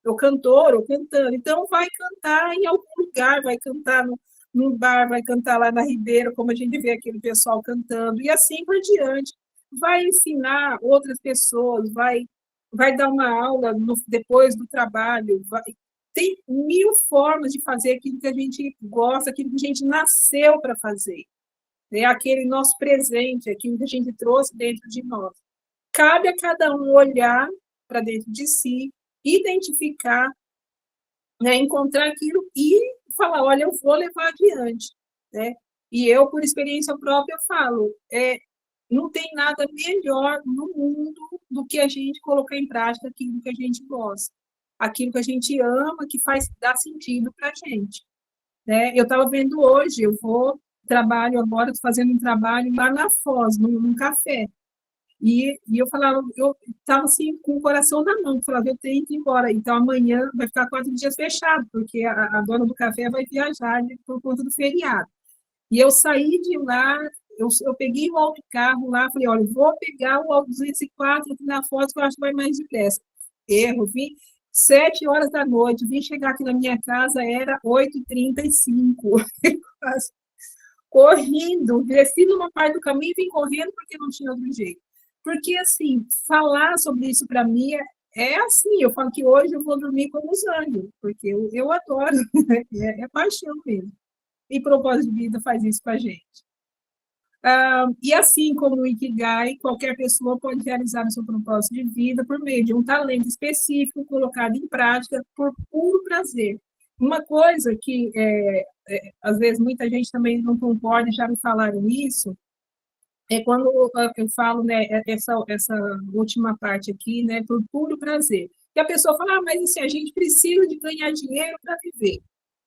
ou cantando. Então, vai cantar em algum lugar, vai cantar num bar, vai cantar lá na Ribeira, como a gente vê aquele pessoal cantando, e assim por diante. Vai ensinar outras pessoas, vai dar uma aula depois do trabalho. Tem 1000 formas de fazer aquilo que a gente gosta, aquilo que a gente nasceu para fazer. É aquele nosso presente, aquilo que a gente trouxe dentro de nós. Cabe a cada um olhar para dentro de si, identificar, né, encontrar aquilo e falar, olha, eu vou levar adiante. Né? E eu, por experiência própria, falo, não tem nada melhor no mundo do que a gente colocar em prática aquilo que a gente gosta, aquilo que a gente ama, que dá sentido para a gente. Né? Eu estava vendo hoje, trabalho agora, estou fazendo um trabalho lá na Foz, num café. E eu falava, eu estava assim, com o coração na mão, falava, eu tenho que ir embora. Então, amanhã vai ficar 4 dias fechado, porque a dona do café vai viajar por conta do feriado. E eu saí de lá, eu peguei o autocarro lá, falei, olha, vou pegar o 204 aqui na Foz, que eu acho que vai mais depressa. Erro, vim 7 horas da noite, vim chegar aqui na minha casa, era 8h35. Correndo, desci numa parte do caminho e vim correndo porque não tinha outro jeito. Porque, assim, falar sobre isso para mim é assim, eu falo que hoje eu vou dormir como os anjos, porque eu adoro, é paixão mesmo. E propósito de vida faz isso com a gente. E assim como o Ikigai, qualquer pessoa pode realizar o seu propósito de vida por meio de um talento específico colocado em prática por puro prazer. Uma coisa que, às vezes, muita gente também não concorda, já me falaram isso, é quando eu falo, né, essa última parte aqui, né, por puro prazer. E a pessoa fala, mas assim, a gente precisa de ganhar dinheiro para viver.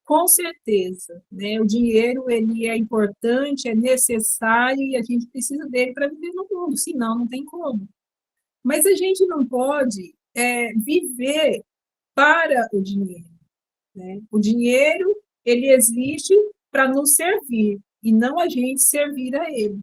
Com certeza, né, o dinheiro, ele é importante, é necessário, e a gente precisa dele para viver no mundo, senão não tem como. Mas a gente não pode viver para o dinheiro. Né? O dinheiro, ele existe para nos servir, e não a gente servir a ele.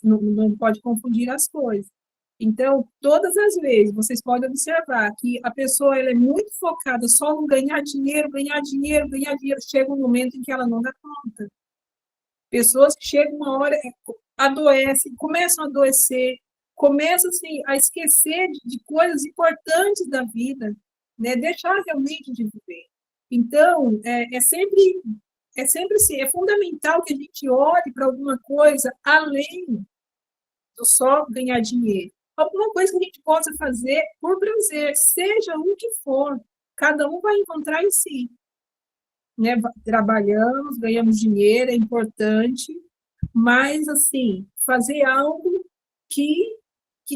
Não pode confundir as coisas. Então, todas as vezes, vocês podem observar que a pessoa ela é muito focada só no ganhar dinheiro, ganhar dinheiro, ganhar dinheiro. Chega um momento em que ela não dá conta. Pessoas que chegam uma hora, adoecem, começam a adoecer, começam assim, a esquecer de coisas importantes da vida, né? Deixar realmente de viver. Então, é sempre assim, é fundamental que a gente olhe para alguma coisa além do só ganhar dinheiro. Alguma coisa que a gente possa fazer por prazer, seja o que for. Cada um vai encontrar em si. Né? Trabalhamos, ganhamos dinheiro, é importante, mas, assim, fazer algo que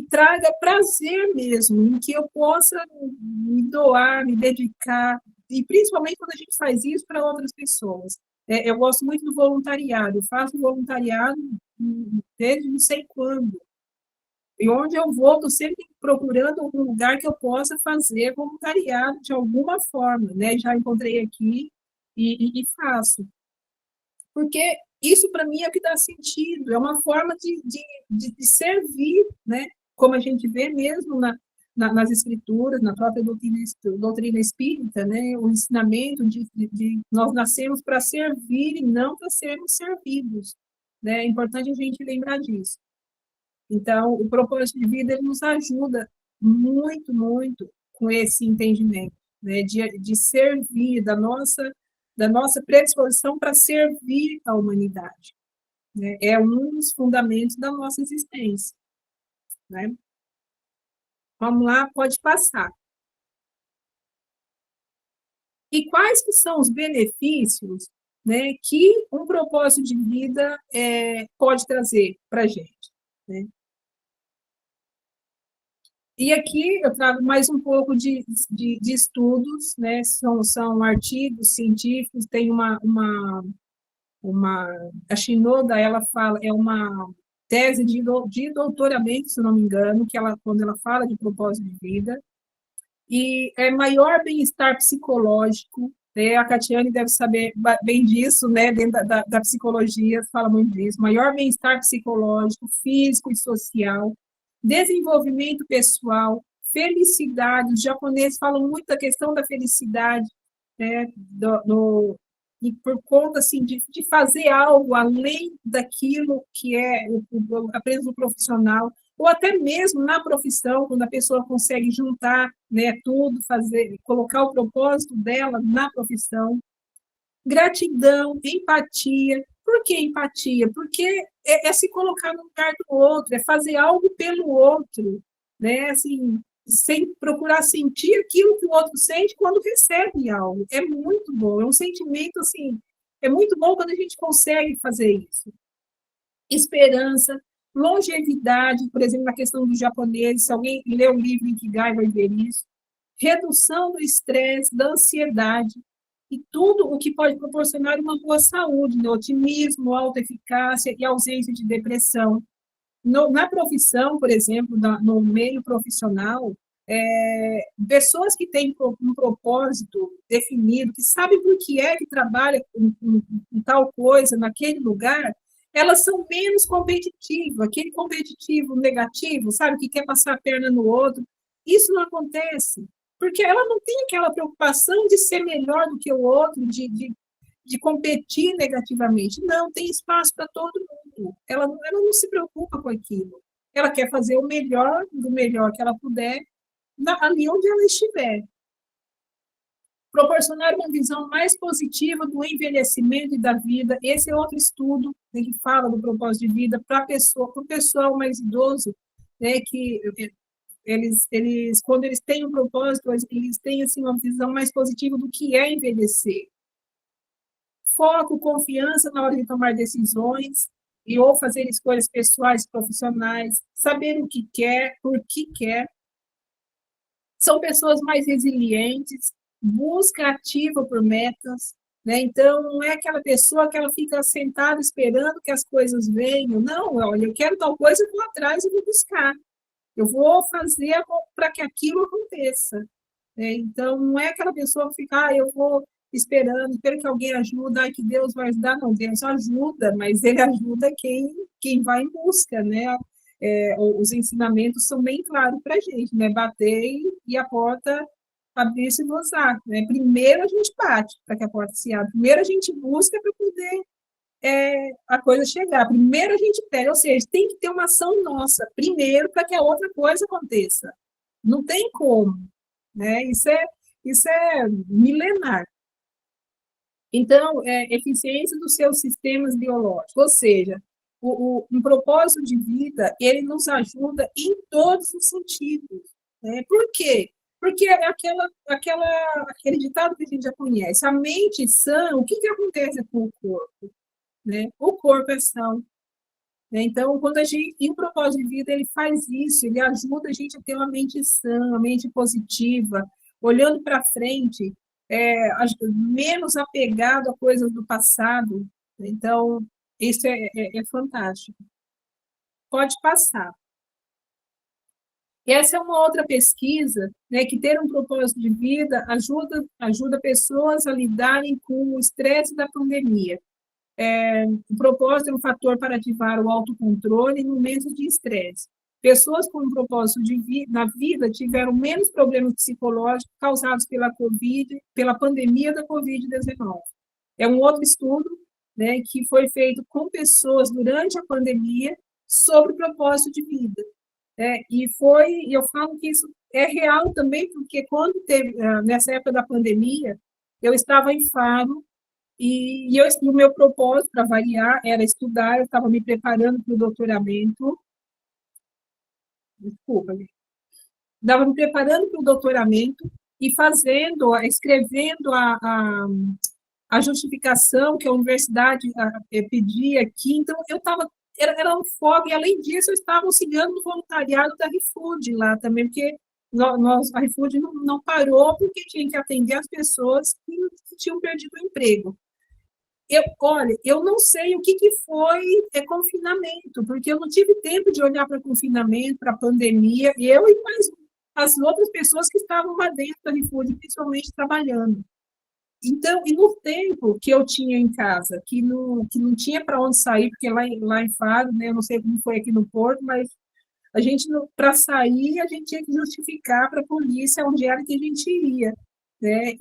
traga prazer mesmo, em que eu possa me doar, me dedicar, e principalmente quando a gente faz isso para outras pessoas. Eu gosto muito do voluntariado, eu faço voluntariado desde não sei quando. E onde eu vou, estou sempre procurando algum lugar que eu possa fazer voluntariado de alguma forma, né? Já encontrei aqui e faço. Porque isso, para mim, é o que dá sentido, é uma forma de servir, né? Como a gente vê mesmo nas escrituras, na própria doutrina espírita, né? O ensinamento de nós nascemos para servir e não para sermos servidos. Né? É importante a gente lembrar disso. Então, o propósito de vida ele nos ajuda muito, muito com esse entendimento, né, de servir, da nossa predisposição para servir a humanidade. Né? É um dos fundamentos da nossa existência. Né? Vamos lá, pode passar. E quais que são os benefícios, né, que um propósito de vida pode trazer para a gente? Né? E aqui eu trago mais um pouco de estudos, né? São artigos científicos, tem a Shinoda, ela fala, é uma tese de doutoramento, se não me engano, quando ela fala de propósito de vida, e é maior bem-estar psicológico, né? A Catiane deve saber bem disso, né? Dentro da psicologia, fala muito disso, maior bem-estar psicológico, físico e social, desenvolvimento pessoal, felicidade. Os japoneses falam muito da questão da felicidade, né? E por conta assim, de fazer algo além daquilo que é apenas o profissional, ou até mesmo na profissão, quando a pessoa consegue juntar, né, tudo, colocar o propósito dela na profissão. Gratidão, empatia. Por que empatia? Porque é se colocar no lugar do outro, é fazer algo pelo outro, né? Assim, sem procurar sentir aquilo que o outro sente quando recebe algo. É muito bom, é um sentimento assim, é muito bom quando a gente consegue fazer isso. Esperança, longevidade, por exemplo, na questão dos japoneses, se alguém lê o livro Ikigai vai ver isso. Redução do estresse, da ansiedade, e tudo o que pode proporcionar uma boa saúde, né? Otimismo, autoeficácia e ausência de depressão. Na profissão, por exemplo, no meio profissional, pessoas que têm um propósito definido, que sabem por que é que trabalha com tal coisa naquele lugar, elas são menos competitivas. Aquele competitivo negativo, sabe, que quer passar a perna no outro, isso não acontece. Porque ela não tem aquela preocupação de ser melhor do que o outro, de competir negativamente. Não, tem espaço para todo mundo. Ela não se preocupa com aquilo. Ela quer fazer o melhor, do melhor que ela puder, ali onde ela estiver. Proporcionar uma visão mais positiva do envelhecimento e da vida. Esse é outro estudo, né, que fala do propósito de vida para o pessoal mais idoso, né, que eles, quando eles têm um propósito, eles têm assim, uma visão mais positiva do que é envelhecer. Foco, confiança na hora de tomar decisões ou fazer escolhas pessoais, profissionais, saber o que quer, por que quer. São pessoas mais resilientes, busca ativa por metas, né? Então, não é aquela pessoa que ela fica sentada esperando que as coisas venham. Não, olha, eu quero tal coisa, eu vou atrás e vou buscar. Eu vou fazer para que aquilo aconteça. Então, não é aquela pessoa que fica, eu vou esperando, espero que alguém ajude, que Deus vai ajudar. Não, Deus ajuda, mas Ele ajuda quem vai em busca, né? os ensinamentos são bem claros para a gente, né? Bater e a porta abrir-se e gozar, né? Primeiro a gente bate para que a porta se abra, primeiro a gente busca para poder a coisa chegar, primeiro a gente pega, ou seja, tem que ter uma ação nossa, primeiro, para que a outra coisa aconteça. Não tem como, né? Isso é milenar. Então, eficiência dos seus sistemas biológicos, ou seja, um propósito de vida, ele nos ajuda em todos os sentidos. Né? Por quê? Porque é aquele ditado que a gente já conhece, a mente sã, o que acontece com o corpo? Né? O corpo é são. Né? Então, e o propósito de vida, ele faz isso, ele ajuda a gente a ter uma mente sã, uma mente positiva, olhando para frente, menos apegado a coisas do passado. Então, isso é fantástico. Pode passar. Essa é uma outra pesquisa, né, que ter um propósito de vida ajuda pessoas a lidarem com o estresse da pandemia. O propósito é um fator para ativar o autocontrole em momentos de estresse. Pessoas com um propósito na vida tiveram menos problemas psicológicos causados pela pandemia da Covid-19. É um outro estudo, né, que foi feito com pessoas durante a pandemia sobre propósito de vida. E eu falo que isso é real também, porque quando teve, nessa época da pandemia, eu estava em Faro, e o meu propósito, para variar, era estudar, eu estava me preparando para o doutoramento. Desculpa, estava me preparando para o doutoramento e escrevendo a justificação que a universidade pedia aqui. Então, eu estava, era um foco, e além disso, eu estava auxiliando no voluntariado da ReFood lá também, porque a ReFood não parou, porque tinha que atender as pessoas que tinham perdido o emprego. Olha, eu não sei o que foi confinamento, porque eu não tive tempo de olhar para confinamento, para a pandemia, eu e mais as outras pessoas que estavam lá dentro da ReFood, principalmente trabalhando. Então, e no tempo que eu tinha em casa, que não tinha para onde sair, porque lá em Faro, né, eu não sei como foi aqui no Porto, mas a gente, para sair, a gente tinha que justificar para a polícia onde era que a gente ia. Né?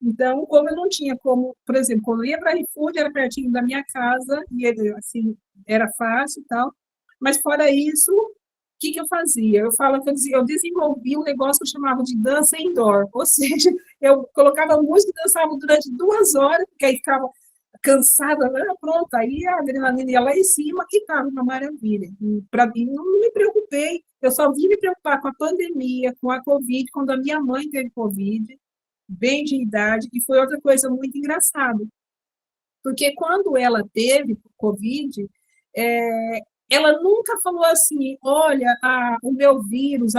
Então, como eu não tinha como, por exemplo, quando eu ia para a ReFood, era pertinho da minha casa, e assim, era fácil e tal, mas fora isso, o que eu fazia? Eu falo que eu desenvolvi um negócio que eu chamava de dança indoor, ou seja, eu colocava música e dançava durante 2 horas, porque aí ficava cansada, pronto, aí a adrenalina ia lá em cima e estava uma maravilha. Para mim, não me preocupei, eu só vim me preocupar com a pandemia, com a Covid, quando a minha mãe teve Covid, bem de idade, e foi outra coisa muito engraçada, porque quando ela teve Covid, ela nunca falou assim, olha, o meu vírus,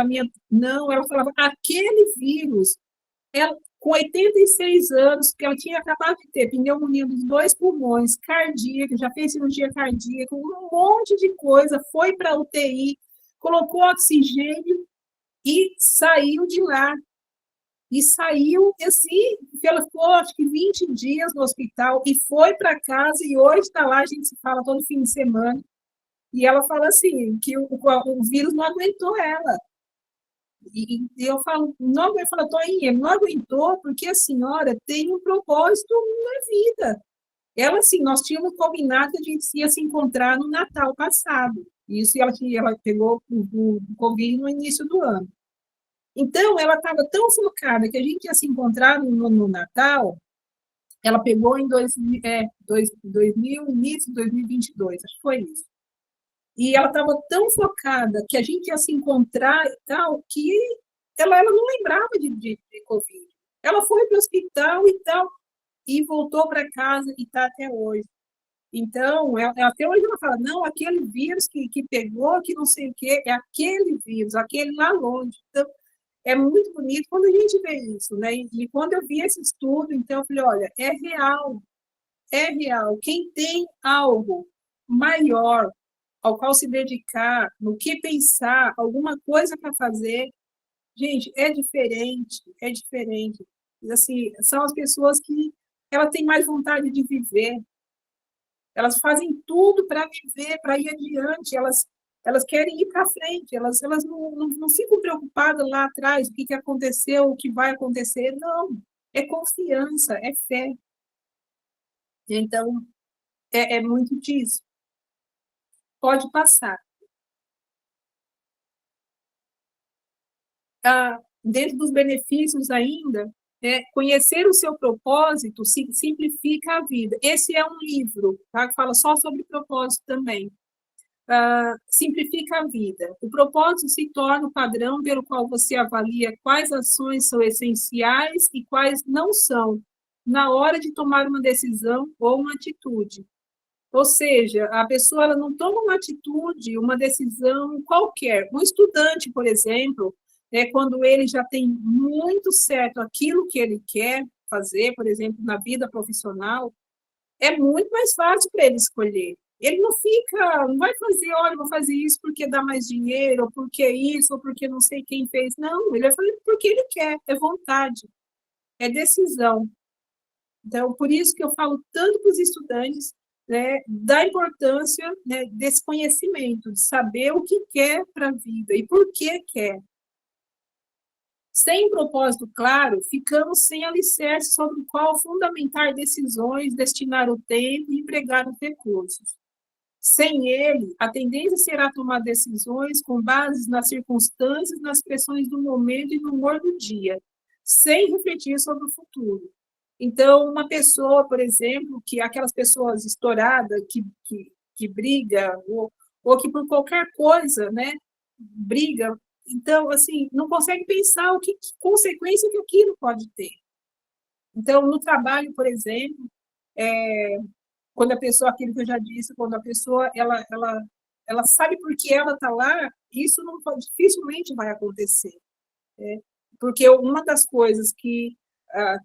não, ela falava, aquele vírus, ela, com 86 anos, porque ela tinha acabado de ter pneumonia dos 2 pulmões, cardíaca, já fez cirurgia cardíaca, um monte de coisa, foi para a UTI, colocou oxigênio e saiu de lá. E saiu, assim, ela ficou, acho que 20 dias no hospital, e foi para casa, e hoje está lá, a gente se fala todo fim de semana, e ela fala assim, que o vírus não aguentou ela. E eu falo, não, eu falo, Toinha, não aguentou porque a senhora tem um propósito na vida. Ela, assim, nós tínhamos combinado que a gente ia se encontrar no Natal passado. Isso, ela pegou o Covid no início do ano. Então, ela estava tão focada que a gente ia se encontrar no Natal, ela pegou em início de 2022, acho que foi isso. E ela estava tão focada que a gente ia se encontrar e tal, que ela não lembrava de Covid. Ela foi para o hospital e tal, e voltou para casa e está até hoje. Então, até hoje ela fala, não, aquele vírus que pegou, que não sei o quê, é aquele vírus, aquele lá longe. Então, é muito bonito quando a gente vê isso, né? E quando eu vi esse estudo, então eu falei, olha, é real. Quem tem algo maior ao qual se dedicar, no que pensar, alguma coisa para fazer, gente, é diferente. Assim, são as pessoas que ela tem mais vontade de viver. Elas fazem tudo para viver, para ir adiante. Elas Elas querem ir para frente, elas não ficam preocupadas lá atrás, o que aconteceu, o que vai acontecer. Não, é confiança, é fé. Então, é muito disso. Pode passar. Dentro dos benefícios ainda, conhecer o seu propósito simplifica a vida. Esse é um livro, tá, que fala só sobre propósito também. Simplifica a vida. O propósito se torna o padrão pelo qual você avalia quais ações são essenciais e quais não são, na hora de tomar uma decisão ou uma atitude. Ou seja, a pessoa ela não toma uma atitude, uma decisão qualquer. Um estudante, por exemplo, quando ele já tem muito certo aquilo que ele quer fazer, por exemplo, na vida profissional, é muito mais fácil para ele escolher. Ele não vai fazer, olha, vou fazer isso porque dá mais dinheiro, ou porque isso, ou porque não sei quem fez. Não, ele vai fazer porque ele quer, é vontade, é decisão. Então, por isso que eu falo tanto para os estudantes, né, da importância, né, desse conhecimento, de saber o que quer para a vida e por que quer. Sem propósito claro, ficamos sem alicerce sobre o qual fundamentar decisões, destinar o tempo e empregar os recursos. Sem ele, a tendência será tomar decisões com base nas circunstâncias, nas pressões do momento e no humor do dia, sem refletir sobre o futuro. Então, uma pessoa, por exemplo, que aquelas pessoas estouradas, que briga, ou que por qualquer coisa, né, briga, então, assim, não consegue pensar que consequência que aquilo pode ter. Então, no trabalho, por exemplo, quando a pessoa, aquilo que eu já disse, quando a pessoa ela sabe por que ela está lá, isso não dificilmente vai acontecer. Porque uma das coisas que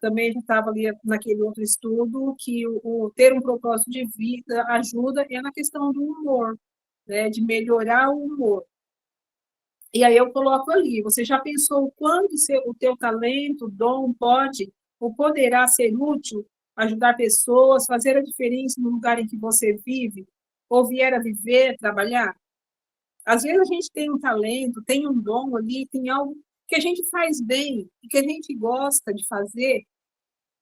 também já estava ali naquele outro estudo, que o ter um propósito de vida ajuda é na questão do humor, né, de melhorar o humor. E aí eu coloco ali, você já pensou o quanto o teu talento, o dom pode ou poderá ser útil, ajudar pessoas, fazer a diferença no lugar em que você vive, ou vier a viver, trabalhar? Às vezes a gente tem um talento, tem um dom ali, tem algo que a gente faz bem, que a gente gosta de fazer,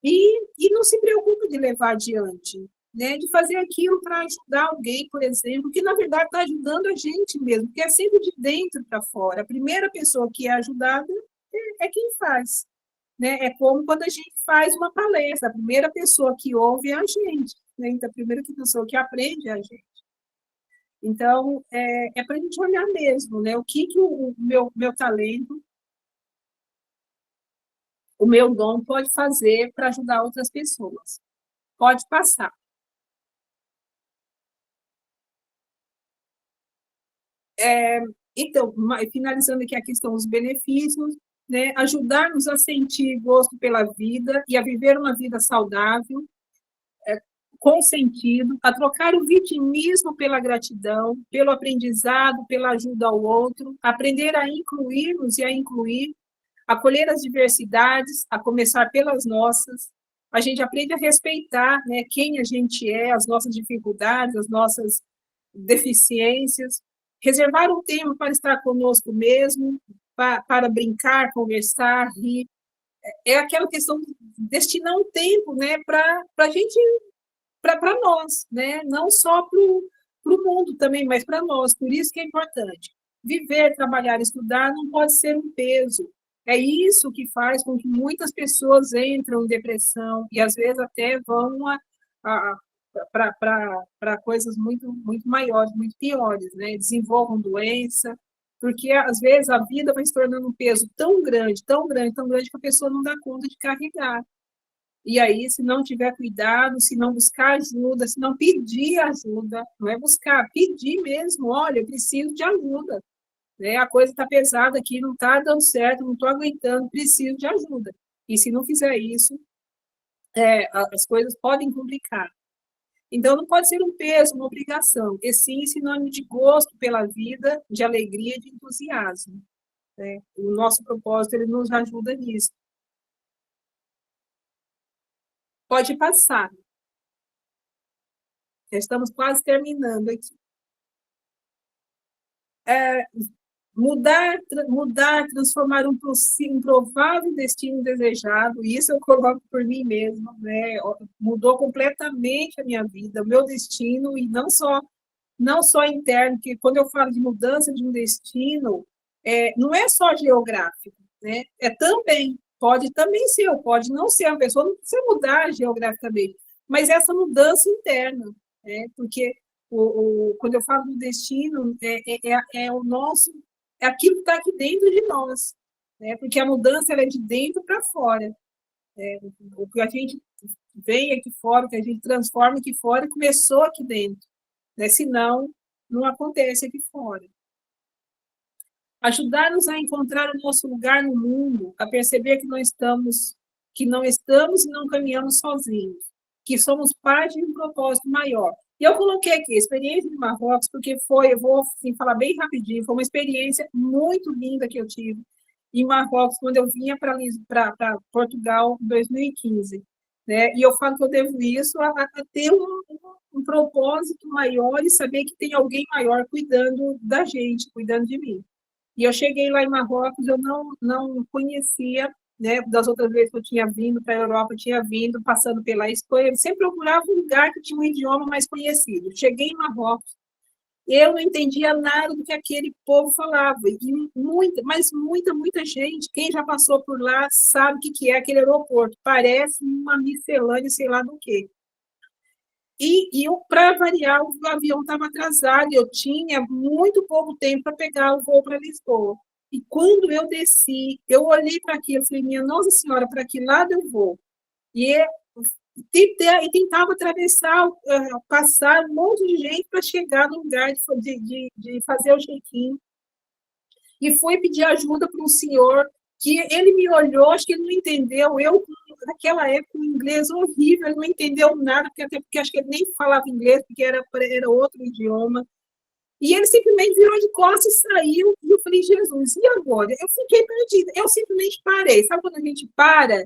e não se preocupa de levar adiante, né? De fazer aquilo para ajudar alguém, por exemplo, que na verdade está ajudando a gente mesmo, que é sempre de dentro para fora. A primeira pessoa que é ajudada é quem faz. Né? É como quando a gente faz uma palestra, a primeira pessoa que ouve é a gente, né? Então, a primeira pessoa que aprende é a gente. Então, é para a gente olhar mesmo, né? O que o meu talento, o meu dom pode fazer para ajudar outras pessoas. Pode passar. Então, finalizando aqui a questão dos benefícios, né? Ajudar-nos a sentir gosto pela vida e a viver uma vida saudável, com sentido, a trocar o vitimismo pela gratidão, pelo aprendizado, pela ajuda ao outro, aprender a incluir-nos e a incluir, acolher as diversidades, a começar pelas nossas. A gente aprende a respeitar, né, quem a gente é, as nossas dificuldades, as nossas deficiências, reservar um tempo para estar conosco mesmo, para brincar, conversar, rir. É aquela questão de destinar um tempo, né, para a gente, para nós, né, não só para o mundo também, mas para nós. Por isso que é importante. Viver, trabalhar, estudar não pode ser um peso. É isso que faz com que muitas pessoas entram em depressão e às vezes até vão para coisas muito, muito maiores, muito piores, né? Desenvolvam doença, porque às vezes a vida vai se tornando um peso tão grande, tão grande, tão grande que a pessoa não dá conta de carregar. E aí, se não tiver cuidado, se não buscar ajuda, se não pedir ajuda, não é buscar, pedir mesmo, olha, eu preciso de ajuda, né? A coisa está pesada aqui, não está dando certo, não estou aguentando, preciso de ajuda. E se não fizer isso, as coisas podem complicar. Então, não pode ser um peso, uma obrigação, e sim sinônimo de gosto pela vida, de alegria, de entusiasmo, né? O nosso propósito, ele nos ajuda nisso. Pode passar. Já estamos quase terminando aqui. mudar, transformar um improvável destino desejado, e isso eu coloco por mim mesma, né? Mudou completamente a minha vida, o meu destino, e não só interno, que quando eu falo de mudança de um destino, não é só geográfico, né? Pode também ser, ou pode não ser, a pessoa não precisa mudar geograficamente, mas essa mudança interna, né? Porque quando eu falo do destino, é o nosso, é aquilo que está aqui dentro de nós, né? Porque a mudança ela é de dentro para fora. Né? O que a gente vem aqui fora, o que a gente transforma aqui fora, começou aqui dentro. Né? Senão, não acontece aqui fora. Ajudar-nos a encontrar o nosso lugar no mundo, a perceber que não estamos e não caminhamos sozinhos, que somos parte de um propósito maior. E eu coloquei aqui a experiência de Marrocos, porque eu vou assim, falar bem rapidinho, foi uma experiência muito linda que eu tive em Marrocos, quando eu vinha para Portugal em 2015. Né? E eu falo que eu devo isso a ter um propósito maior e saber que tem alguém maior cuidando da gente, cuidando de mim. E eu cheguei lá em Marrocos, eu não conhecia, né? Das outras vezes que eu tinha vindo para a Europa, eu tinha vindo, passando pela Espanha, eu sempre procurava um lugar que tinha um idioma mais conhecido. Cheguei em Marrocos, eu não entendia nada do que aquele povo falava. E muita gente, quem já passou por lá, sabe o que é aquele aeroporto. Parece uma miscelânea, sei lá do quê. E para variar, o avião estava atrasado, eu tinha muito pouco tempo para pegar o voo para Lisboa. E quando eu desci, eu olhei para aquilo e falei, minha Nossa Senhora, para que lado eu vou? E tentava atravessar, passar um monte de gente para chegar no lugar de fazer o check-in. E fui pedir ajuda para um senhor que ele me olhou, acho que ele não entendeu. Eu, naquela época, o inglês horrível, ele não entendeu nada, porque acho que ele nem falava inglês, porque era outro idioma. E ele simplesmente virou de costas e saiu. E eu falei, Jesus, e agora? Eu fiquei perdida. Eu simplesmente parei. Sabe quando a gente para,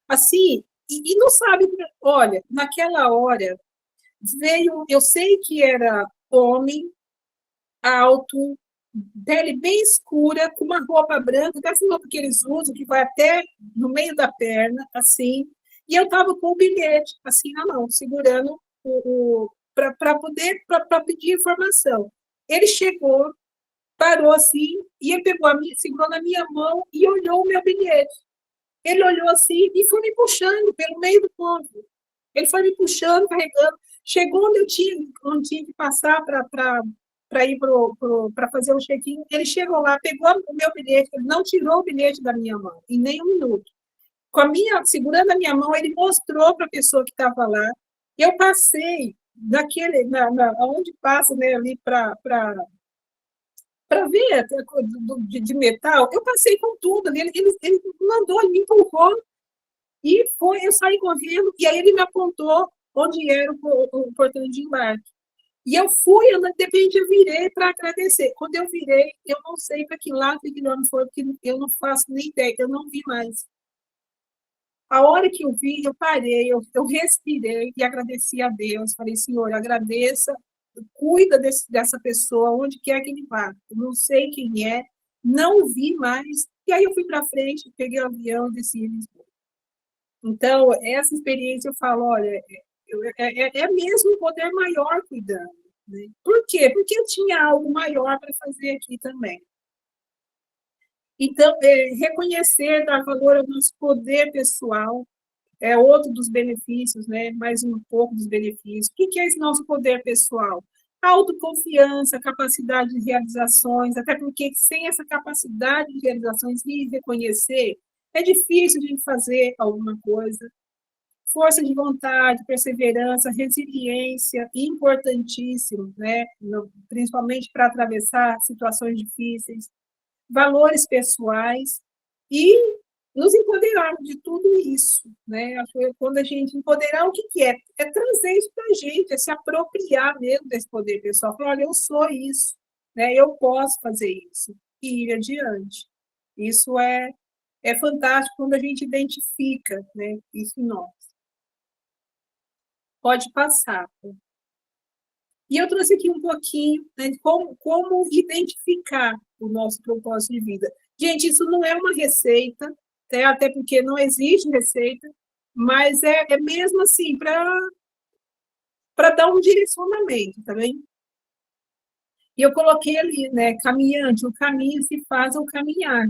assim, e não sabe? Olha, naquela hora, veio, eu sei que era homem, alto, pele bem escura, com uma roupa branca, dessa roupa que eles usam, que vai até no meio da perna, assim, e eu estava com o bilhete, assim, na mão, segurando para pedir informação. Ele chegou, parou assim, e ele segurou na minha mão e olhou o meu bilhete. Ele olhou assim e foi me puxando pelo meio do povo. Ele foi me puxando, carregando. Chegou onde eu tinha que passar para ir para fazer o check-in. Ele chegou lá, pegou o meu bilhete, ele não tirou o bilhete da minha mão, em nem um minuto. Segurando a minha mão, ele mostrou para a pessoa que estava lá. Eu passei onde passa, né, ali para ver de metal, eu passei com tudo. Ele mandou, ele me empurrou e eu saí correndo, e aí ele me apontou onde era o portão de embarque. E eu fui, de repente eu virei para agradecer. Quando eu virei, eu não sei para que lado que não foi, porque eu não faço nem ideia, eu não vi mais. A hora que eu vi, eu parei, eu respirei e agradeci a Deus. Falei, Senhor, agradeça, cuida dessa pessoa, onde quer que ele vá. Eu não sei quem é, não vi mais. E aí eu fui para frente, peguei o avião e desci em Lisboa. Então, essa experiência eu falo, olha, é mesmo um poder maior cuidando. Né? Por quê? Porque eu tinha algo maior para fazer aqui também. Então, reconhecer, dar valor ao nosso poder pessoal é outro dos benefícios, né? Mais um pouco dos benefícios. O que é esse nosso poder pessoal? Autoconfiança, capacidade de realizações, até porque sem essa capacidade de realizações e reconhecer, é difícil de fazer alguma coisa. Força de vontade, perseverança, resiliência, importantíssimo, né? Principalmente para atravessar situações difíceis. Valores pessoais e nos empoderarmos de tudo isso, né? Quando a gente empoderar, o que é? É trazer isso para a gente, é se apropriar mesmo desse poder pessoal. Falar, olha, eu sou isso, né? Eu posso fazer isso e ir adiante. Isso é fantástico quando a gente identifica, né? Isso em nós. Pode passar. E eu trouxe aqui um pouquinho, né, de como identificar o nosso propósito de vida. Gente, isso não é uma receita, né, até porque não existe receita, mas é mesmo assim, para dar um direcionamento, tá bem? E eu coloquei ali, né, caminhante, o caminho se faz ao caminhar,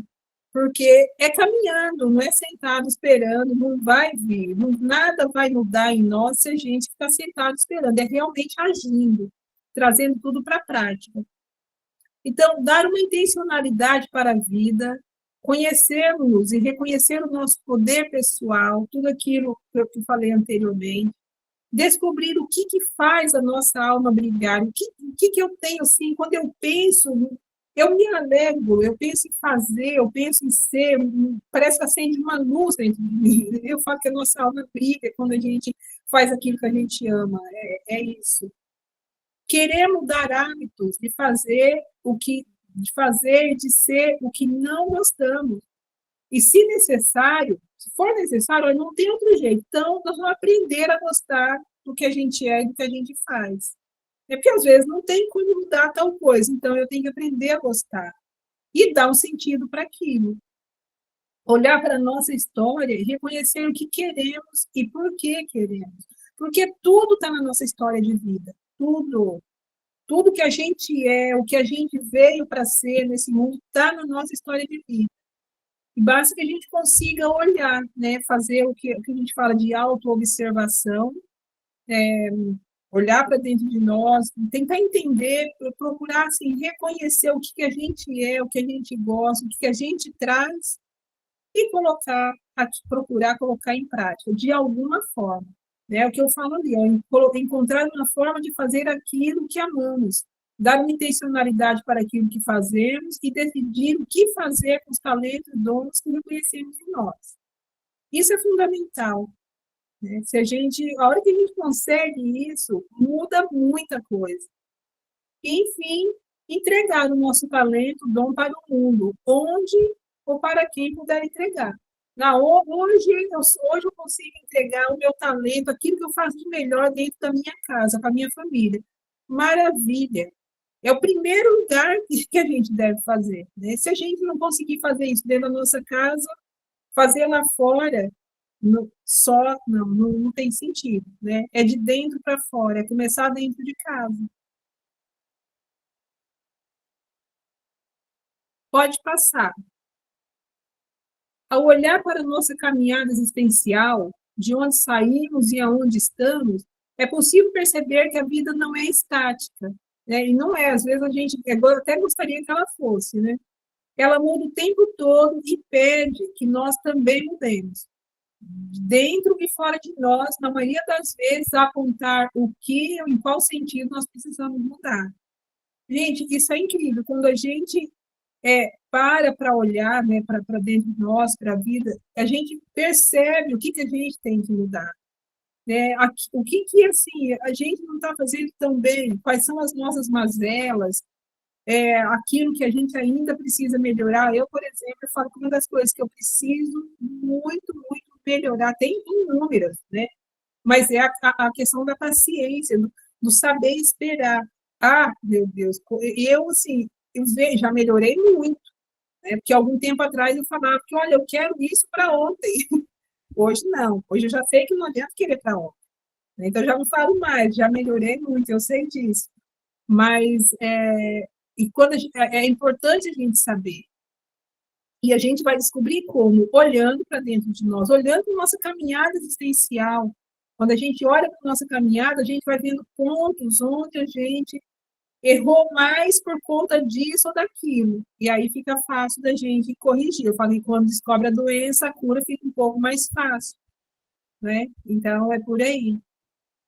porque é caminhando, não é sentado esperando, não vai vir, nada vai mudar em nós se a gente ficar sentado esperando, é realmente agindo, trazendo tudo para a prática. Então, dar uma intencionalidade para a vida, conhecermos e reconhecer o nosso poder pessoal, tudo aquilo que eu falei anteriormente, descobrir o que faz a nossa alma brilhar, o que eu tenho, assim, quando eu penso, eu me alegro, eu penso em fazer, eu penso em ser, parece que acende uma luz dentro de mim. Eu falo que a nossa alma brilha quando a gente faz aquilo que a gente ama, é isso. Querer mudar hábitos de fazer de ser o que não gostamos. E se necessário, se for necessário, não tem outro jeito. Então, nós vamos aprender a gostar do que a gente é e do que a gente faz. É porque, às vezes, não tem como mudar tal coisa. Então, eu tenho que aprender a gostar. E dar um sentido para aquilo. Olhar para a nossa história e reconhecer o que queremos e por que queremos. Porque tudo está na nossa história de vida. Tudo. Tudo que a gente é, o que a gente veio para ser nesse mundo, está na nossa história de vida. E basta que a gente consiga olhar, né, fazer o que a gente fala de autoobservação, olhar para dentro de nós, tentar entender, procurar assim, reconhecer o que a gente é, o que a gente gosta, o que a gente traz, e procurar colocar em prática, de alguma forma. Né? O que eu falo ali, encontrar uma forma de fazer aquilo que amamos, dar uma intencionalidade para aquilo que fazemos e decidir o que fazer com os talentos e dons que reconhecemos em nós. Isso é fundamental. Né? A hora que a gente consegue isso, muda muita coisa. E, enfim, entregar o nosso talento, o dom para o mundo, onde ou para quem puder entregar. Hoje eu consigo entregar o meu talento, aquilo que eu faço de melhor dentro da minha casa, para a minha família. Maravilha! É o primeiro lugar que a gente deve fazer. Né? Se a gente não conseguir fazer isso dentro da nossa casa, fazer lá fora, não tem sentido. Né? É de dentro para fora, é começar dentro de casa. Pode passar. Ao olhar para a nossa caminhada existencial, de onde saímos e aonde estamos, é possível perceber que a vida não é estática. Né? E não é, às vezes a gente até gostaria que ela fosse. Né? Ela muda o tempo todo e pede que nós também mudemos. Dentro e fora de nós, na maioria das vezes, apontar em qual sentido nós precisamos mudar. Gente, isso é incrível. Quando a gente para olhar, né, para dentro de nós, para a vida, a gente percebe o que a gente tem que mudar. Né? O que assim, a gente não está fazendo tão bem, quais são as nossas mazelas, aquilo que a gente ainda precisa melhorar. Eu, por exemplo, falo que uma das coisas que eu preciso muito, muito melhorar, tem inúmeras, né? Mas é a questão da paciência, do saber esperar. Ah, meu Deus, assim, eu já melhorei muito, né? Porque algum tempo atrás eu falava que, olha, eu quero isso para ontem. Hoje não, hoje eu já sei que não adianta querer para ontem. Então, já não falo mais, já melhorei muito, eu sei disso. Mas quando é importante a gente saber. E a gente vai descobrir como? Olhando para dentro de nós, olhando para a nossa caminhada existencial. Quando a gente olha para a nossa caminhada, a gente vai vendo pontos onde a gente errou mais por conta disso ou daquilo. E aí fica fácil da gente corrigir. Eu falei que quando descobre a doença, a cura fica um pouco mais fácil. Né? Então, é por aí.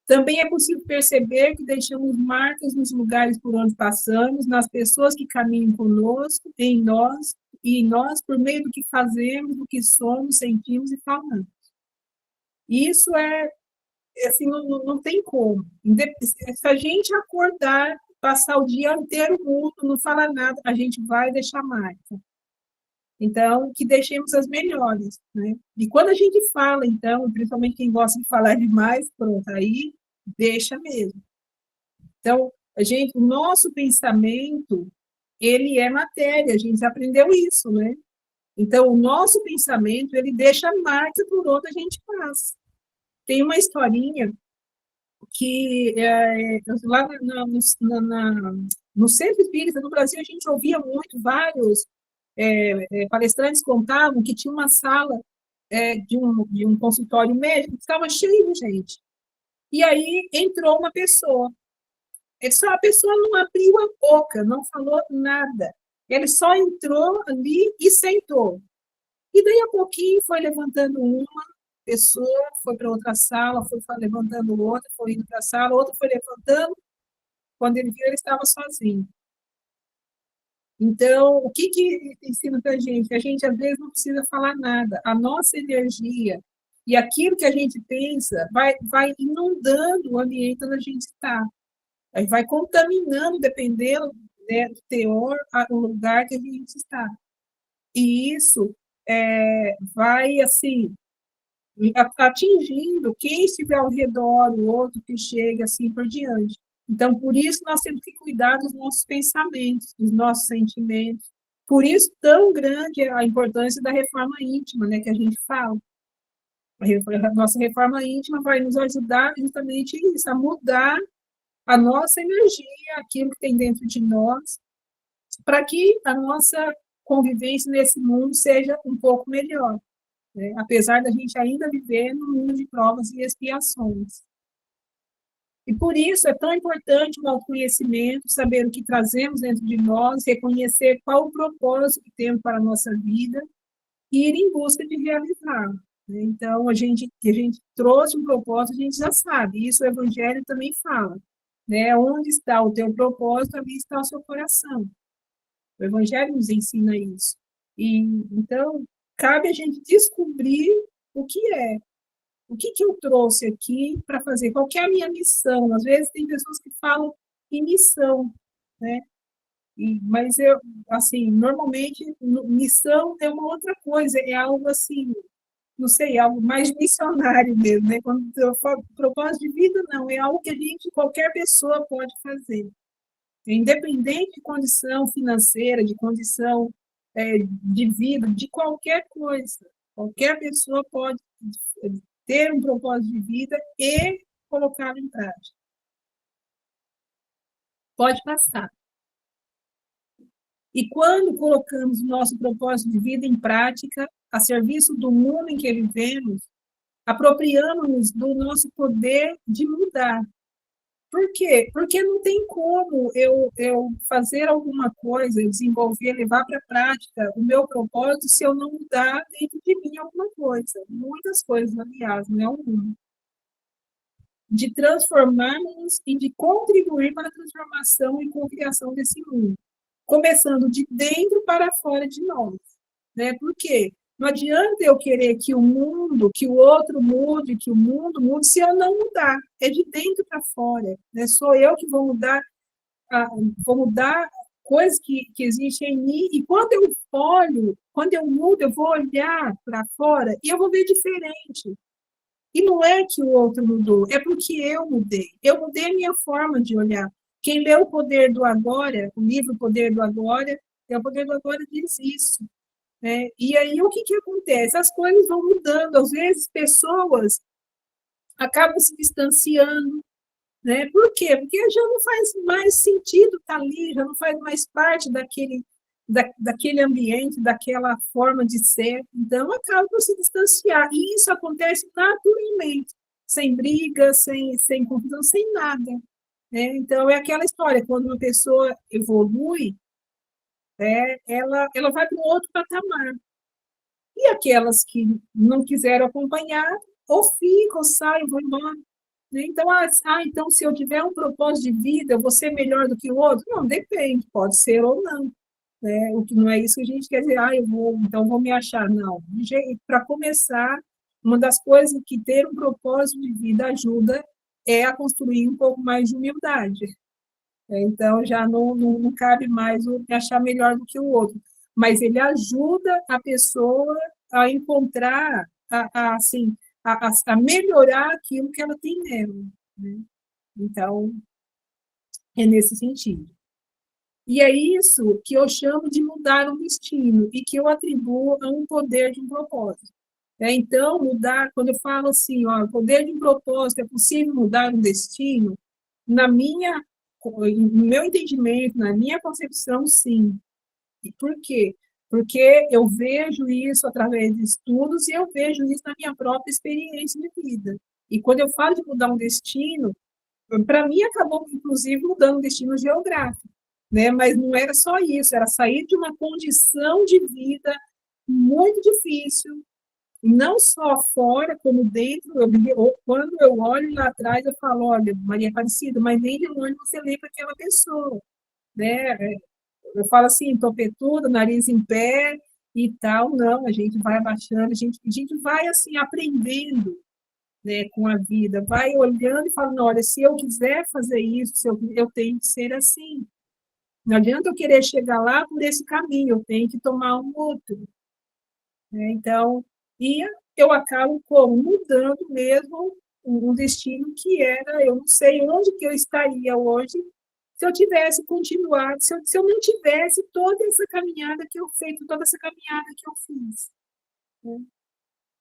Também é possível perceber que deixamos marcas nos lugares por onde passamos, nas pessoas que caminham conosco, em nós, por meio do que fazemos, do que somos, sentimos e falamos. Isso assim, não tem como. Se a gente acordar, passar o dia inteiro mudo, não falar nada, a gente vai deixar marca. Então, que deixemos as melhores, né? E quando a gente fala, então, principalmente quem gosta de falar demais, pronto, aí deixa mesmo. Então, O nosso pensamento, ele é matéria, a gente aprendeu isso, né? Então, o nosso pensamento, ele deixa marca por onde a gente passa. Tem uma historinha que lá no Centro Espírita do Brasil, a gente ouvia muito, vários palestrantes contavam que tinha uma sala de um consultório médico que estava cheio de gente. E aí entrou uma pessoa. A pessoa não abriu a boca, não falou nada. Ele só entrou ali e sentou. E daí a pouquinho foi levantando uma pessoa, foi para outra sala, foi levantando outra, foi indo para a sala, outra foi levantando. Quando ele viu, ele estava sozinho. Então, o que ensina para a gente? A gente, às vezes, não precisa falar nada. A nossa energia e aquilo que a gente pensa vai inundando o ambiente onde a gente está. Aí vai contaminando, dependendo, né, do teor, o lugar que a gente está. E isso vai, assim, atingindo quem estiver ao redor, o outro que chega, assim por diante. Então, por isso, nós temos que cuidar dos nossos pensamentos, dos nossos sentimentos. Por isso, tão grande é a importância da reforma íntima, né, que a gente fala. A nossa reforma íntima vai nos ajudar justamente isso, a mudar a nossa energia, aquilo que tem dentro de nós, para que a nossa convivência nesse mundo seja um pouco melhor, né? Apesar da gente ainda viver num mundo de provas e expiações. E por isso é tão importante o autoconhecimento, saber o que trazemos dentro de nós, reconhecer qual o propósito que temos para a nossa vida e ir em busca de realizar. Né? Então, a gente trouxe um propósito, a gente já sabe, isso o Evangelho também fala. Né? Onde está o teu propósito, ali está o seu coração. O Evangelho nos ensina isso. E, então, cabe a gente descobrir o que é. O que eu trouxe aqui para fazer? Qual que é a minha missão? Às vezes tem pessoas que falam em missão, né? Mas eu, assim, normalmente, missão é uma outra coisa, é algo assim, não sei, algo mais missionário mesmo, né? Quando eu falo propósito de vida, não, é algo que qualquer pessoa pode fazer. Independente de condição financeira, de condição de vida, de qualquer coisa. Qualquer pessoa pode ter um propósito de vida e colocá-lo em prática. Pode passar. E quando colocamos o nosso propósito de vida em prática, a serviço do mundo em que vivemos, apropriamos-nos do nosso poder de mudar. Por quê? Porque não tem como eu fazer alguma coisa, eu desenvolver, levar para a prática o meu propósito se eu não mudar dentro de mim alguma coisa. Muitas coisas, aliás, não é uma. De transformarmos e de contribuir para a transformação e concriação desse mundo. Começando de dentro para fora de nós. Né? Por quê? Não adianta eu querer que o mundo, que o outro mude, que o mundo mude, se eu não mudar. É de dentro para fora. Né? Sou eu que vou mudar coisas que existem em mim. E quando eu olho, quando eu mudo, eu vou olhar para fora e eu vou ver diferente. E não é que o outro mudou, é porque eu mudei. Eu mudei a minha forma de olhar. Quem lê O Poder do Agora, o livro O Poder do Agora, O Poder do Agora diz isso. Né? E aí, o que acontece? As coisas vão mudando. Às vezes, pessoas acabam se distanciando. Né? Por quê? Porque já não faz mais sentido estar ali, já não faz mais parte daquele ambiente, daquela forma de ser. Então, acaba por se distanciar. E isso acontece naturalmente, sem briga, sem confusão, sem nada. Né? Então, é aquela história, quando uma pessoa evolui, ela vai para um outro patamar. E aquelas que não quiseram acompanhar, ou ficam, ou saem, vão embora. Então, então, se eu tiver um propósito de vida, eu vou ser melhor do que o outro? Não, depende, pode ser ou não. Né? O que não é isso que a gente quer dizer, então vou me achar. Não. Para começar, uma das coisas que ter um propósito de vida ajuda é a construir um pouco mais de humildade. Então, já não cabe mais o me achar melhor do que o outro. Mas ele ajuda a pessoa a encontrar, a melhorar aquilo que ela tem nela. Né? Então, É nesse sentido. E é isso que eu chamo de mudar um destino e que eu atribuo a um poder de um propósito. Então, mudar, quando eu falo assim, ó, o poder de um propósito, é possível mudar um destino, no meu entendimento, na minha concepção, sim. E por quê? Porque eu vejo isso através de estudos e eu vejo isso na minha própria experiência de vida. E quando eu falo de mudar um destino, para mim acabou, inclusive, mudando o destino geográfico, né? Mas não era só isso, era sair de uma condição de vida muito difícil, não só fora, como dentro. Quando eu olho lá atrás, eu falo, olha, Maria Aparecida, mas nem de longe você lembra aquela pessoa, né? Eu falo assim, topetuda, nariz em pé e tal, não, a gente vai abaixando, a gente vai, assim, aprendendo, né, com a vida, vai olhando e falando, olha, se eu quiser fazer isso, eu tenho que ser assim. Não adianta eu querer chegar lá por esse caminho, eu tenho que tomar um outro, né? Então, e eu acabo como mudando mesmo um destino que era, eu não sei onde que eu estaria hoje se eu tivesse continuado, se eu não tivesse toda essa caminhada que eu feito, toda essa caminhada que eu fiz, né?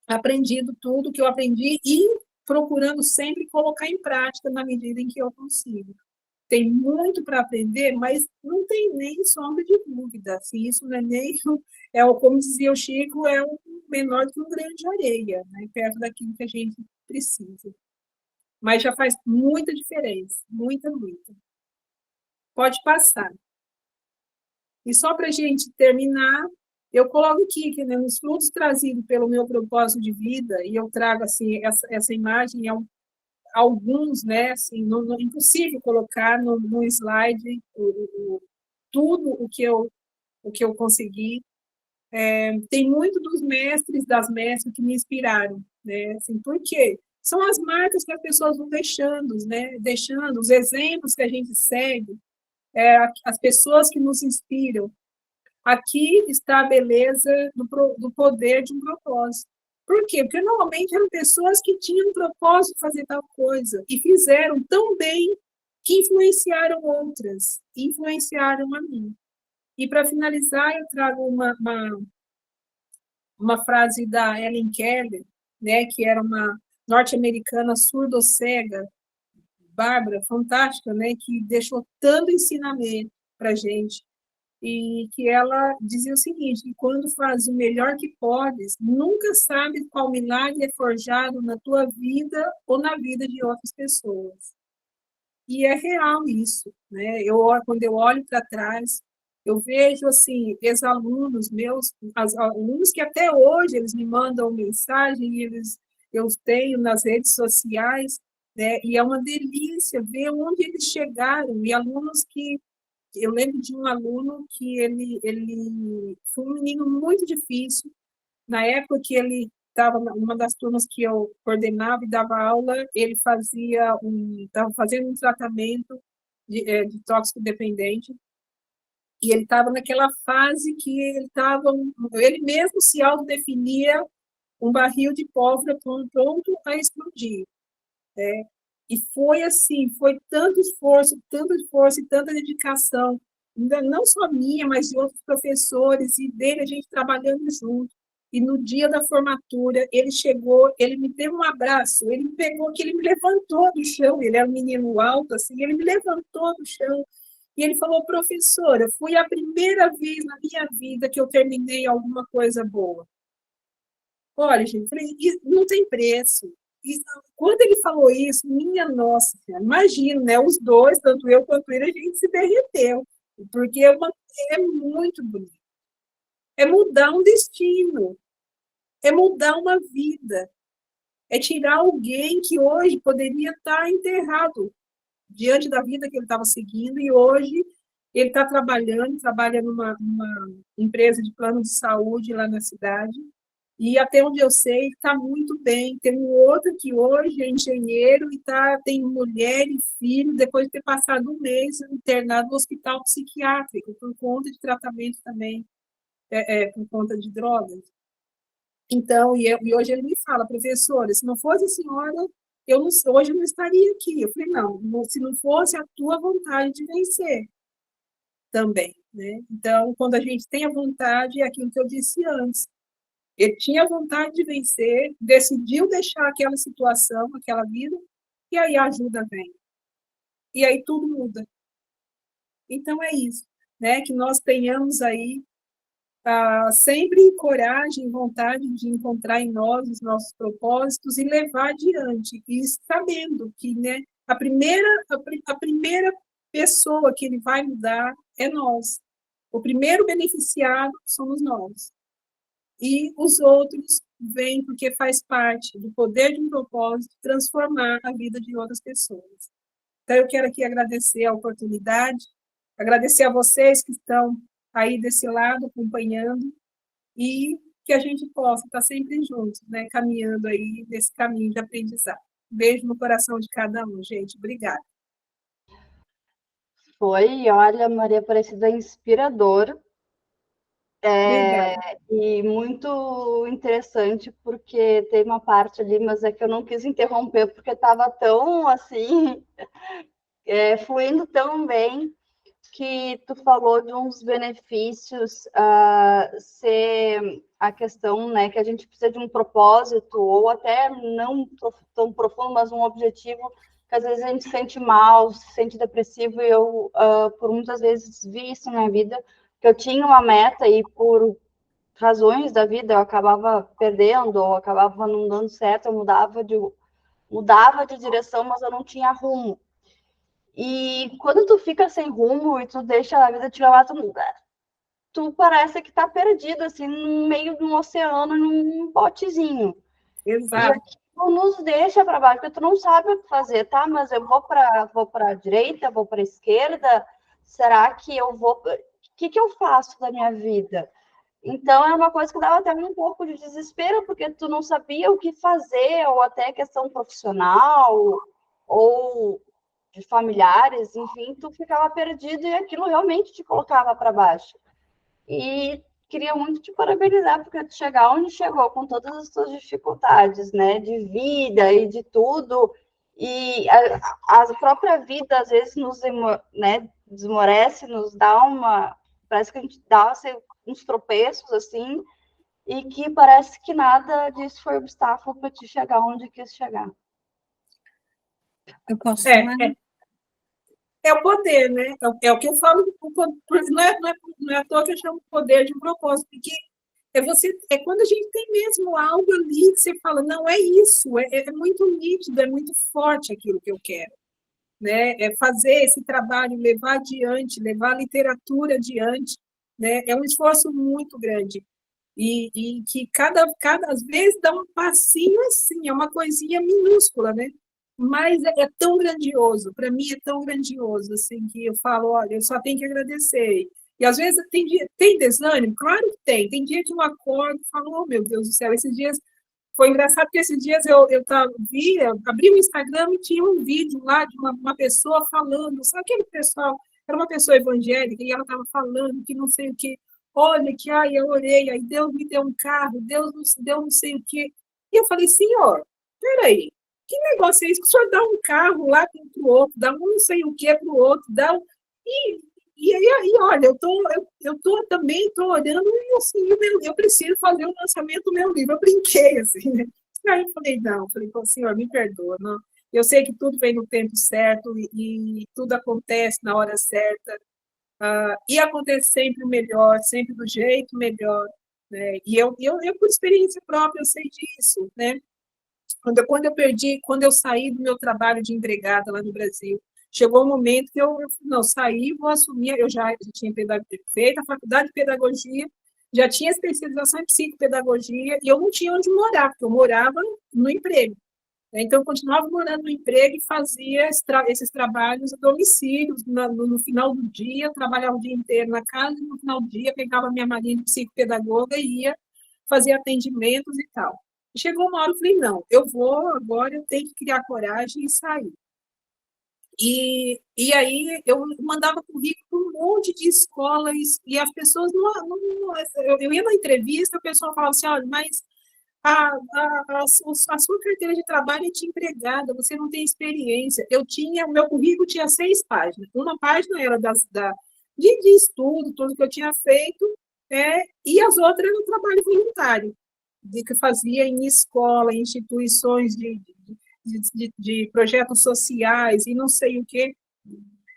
Aprendido tudo que eu aprendi e procurando sempre colocar em prática na medida em que eu consigo. Tem muito para aprender, mas não tem nem sombra de dúvida. Assim, isso não é nem, como dizia o Chico, é um menor que um grão de areia, né, perto daquilo que a gente precisa. Mas já faz muita diferença, muita, muita. Pode passar. E só para a gente terminar, eu coloco aqui que, né, nos frutos trazidos pelo meu propósito de vida, e eu trago assim essa imagem, alguns, né, assim, não é impossível colocar no slide tudo o que eu consegui. Tem muito dos mestres, das mestras que me inspiraram, né, assim, por quê? São as marcas que as pessoas vão deixando, né, deixando os exemplos que a gente segue, as pessoas que nos inspiram. Aqui está a beleza do poder de um propósito. Por quê? Porque normalmente eram pessoas que tinham um propósito de fazer tal coisa e fizeram tão bem que influenciaram outras, influenciaram a mim. E para finalizar, eu trago uma frase da Helen Keller, né, que era uma norte-americana surdo-cega, bárbara, fantástica, né, que deixou tanto ensinamento para a gente. E que ela dizia o seguinte, que quando faz o melhor que podes, nunca sabe qual milagre é forjado na tua vida ou na vida de outras pessoas. E é real isso, né? Quando eu olho para trás, eu vejo, assim, ex-alunos meus, alunos que até hoje eles me mandam mensagem, eu tenho nas redes sociais, né? E é uma delícia ver onde eles chegaram, e alunos que eu lembro de um aluno que ele foi um menino muito difícil. Na época que ele estava numa das turmas que eu coordenava e dava aula, ele estava fazendo um tratamento de tóxico-dependente, e ele estava naquela fase que ele mesmo se autodefinia um barril de pólvora pronto a explodir, né? E foi assim, foi tanto esforço e tanta dedicação, não só minha, mas de outros professores e dele, a gente trabalhando junto. E no dia da formatura, ele chegou, ele me deu um abraço, ele me pegou, que ele me levantou do chão, ele era um menino alto, assim, ele me levantou do chão, e ele falou, professora, foi a primeira vez na minha vida que eu terminei alguma coisa boa. Olha, gente, falei, não tem preço. Quando ele falou isso, minha nossa, imagina, né? Os dois, tanto eu quanto ele, a gente se derreteu, porque é muito bonito. É mudar um destino, é mudar uma vida, é tirar alguém que hoje poderia estar enterrado diante da vida que ele estava seguindo, e hoje ele está trabalha numa empresa de plano de saúde lá na cidade. E até onde eu sei, está muito bem. Tem um outro que hoje é engenheiro e tem mulher e filho, depois de ter passado um mês internado no hospital psiquiátrico, por conta de tratamento também, por conta de drogas. Então, e hoje ele me fala, professora, se não fosse a senhora hoje eu não estaria aqui. Eu falei, não, se não fosse a tua vontade de vencer também, né? Então, quando a gente tem a vontade, é aquilo que eu disse antes. Ele tinha vontade de vencer, decidiu deixar aquela situação, aquela vida, e aí a ajuda vem. E aí tudo muda. Então é isso, né? Que nós tenhamos aí sempre coragem e vontade de encontrar em nós os nossos propósitos e levar adiante, e sabendo que, né, a primeira pessoa que ele vai mudar é nós. O primeiro beneficiado somos nós. E os outros vêm porque faz parte do poder de um propósito transformar a vida de outras pessoas. Então, eu quero aqui agradecer a oportunidade, agradecer a vocês que estão aí desse lado, acompanhando, e que a gente possa estar sempre juntos, né, caminhando aí nesse caminho de aprendizado. Beijo no coração de cada um, gente. Obrigada. Foi, olha, Maria Aparecida, inspirador. E muito interessante, porque tem uma parte ali, mas é que eu não quis interromper, porque estava tão, assim, fluindo tão bem, que tu falou de uns benefícios, ser a questão, né, que a gente precisa de um propósito, ou até não tão profundo, mas um objetivo, que às vezes a gente se sente mal, se sente depressivo, e eu, por muitas vezes, vi isso na minha vida, que eu tinha uma meta e por razões da vida eu acabava perdendo, ou acabava não dando certo, eu mudava de direção, mas eu não tinha rumo. E quando tu fica sem rumo e tu deixa a vida te levar, tu parece que tá perdido, assim, no meio de um oceano, num botezinho. Exato. E aquilo nos deixa para baixo, porque tu não sabe o que fazer, tá? Mas eu vou para direita, vou para esquerda, será que eu vou... O que eu faço da minha vida? Então, é uma coisa que dava até um pouco de desespero, porque tu não sabia o que fazer, ou até questão profissional, ou de familiares, enfim, tu ficava perdido e aquilo realmente te colocava para baixo. E queria muito te parabenizar, porque tu chegar onde chegou, com todas as tuas dificuldades, né, de vida e de tudo, e a própria vida, às vezes, né, desmorece, nos dá parece que a gente dá assim, uns tropeços, assim, e que parece que nada disso foi obstáculo para te chegar onde quis chegar. Eu posso falar? É o poder, né? É o que eu falo, não é à toa que eu chamo de poder de um propósito, porque é quando a gente tem mesmo algo ali que você fala, não, é isso, é muito nítido, é muito forte aquilo que eu quero, né? É fazer esse trabalho, levar adiante, levar a literatura adiante, né? É um esforço muito grande. E que cada às vezes dá um passinho assim, é uma coisinha minúscula, né? Mas é tão grandioso, para mim é tão grandioso, assim, que eu falo, olha, eu só tenho que agradecer. E às vezes tem desânimo? Claro que tem. Tem dia que eu acordo e falo, oh, meu Deus do céu, esses dias foi engraçado, porque esses dias eu abri o Instagram e tinha um vídeo lá de uma pessoa falando, sabe aquele pessoal, era uma pessoa evangélica e ela estava falando que não sei o que, olha que, ai, eu orei, aí Deus me deu um carro, Deus nos deu não sei o que. E eu falei, senhor, peraí, que negócio é isso? Que o senhor dá um carro lá para o outro, dá um não sei o que para o outro, dá um... E aí, olha, eu também estou olhando e assim, eu preciso fazer o lançamento do meu livro. Eu brinquei, assim, né? Aí eu falei, não, senhor, me perdoa, não. Eu sei que tudo vem no tempo certo e tudo acontece na hora certa. E acontece sempre o melhor, sempre do jeito melhor, né? E eu por experiência própria, eu sei disso, né? Quando eu saí do meu trabalho de empregada lá no Brasil, chegou um momento que eu não, saí, vou assumir, eu já tinha feito a faculdade de pedagogia, já tinha especialização em psicopedagogia, e eu não tinha onde morar, porque eu morava no emprego. Então, eu continuava morando no emprego e fazia esses trabalhos a domicílio, no final do dia, trabalhava o dia inteiro na casa, e no final do dia pegava a minha malinha de psicopedagoga e ia fazer atendimentos e tal. Chegou uma hora, eu falei, não, agora eu tenho que criar coragem e sair. E aí eu mandava currículo para um monte de escolas e as pessoas eu ia na entrevista, a pessoa falava assim, olha, mas a sua carteira de trabalho é de empregada, você não tem experiência. O meu currículo tinha 6 páginas. Uma página era de estudo, tudo que eu tinha feito, e as outras eram trabalho voluntário, de que eu fazia em escola, em instituições de projetos sociais e não sei o quê.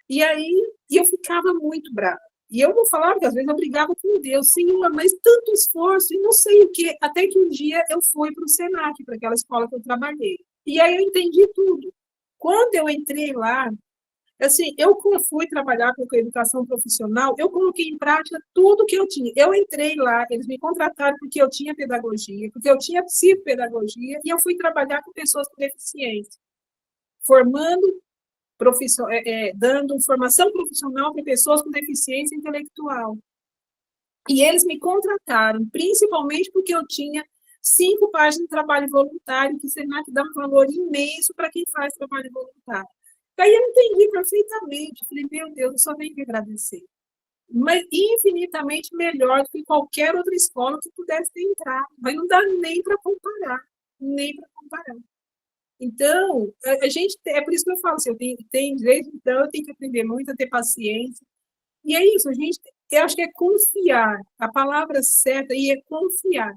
E aí eu ficava muito brava. E eu vou falar que às vezes eu brigava com Deus, Senhor, mas tanto esforço e não sei o quê. Até que um dia eu fui para o Senac, para aquela escola que eu trabalhei. E aí eu entendi tudo. Quando eu entrei lá, assim, eu fui trabalhar com educação profissional, eu coloquei em prática tudo que eu tinha. Eu entrei lá, eles me contrataram porque eu tinha pedagogia, porque eu tinha psicopedagogia, e eu fui trabalhar com pessoas com deficiência, formando dando formação profissional para pessoas com deficiência intelectual. E eles me contrataram, principalmente porque eu tinha 5 páginas de trabalho voluntário, que o Senac dá um valor imenso para quem faz trabalho voluntário. Aí eu entendi perfeitamente, falei, meu Deus, eu só tenho que agradecer. Mas infinitamente melhor do que qualquer outra escola que pudesse ter entrado. Mas não dá nem para comparar, nem para comparar. Então, a gente, é por isso que eu falo, assim, eu tenho direito, então eu tenho que aprender muito a ter paciência. E é isso, eu acho que é confiar. A palavra certa aí é confiar.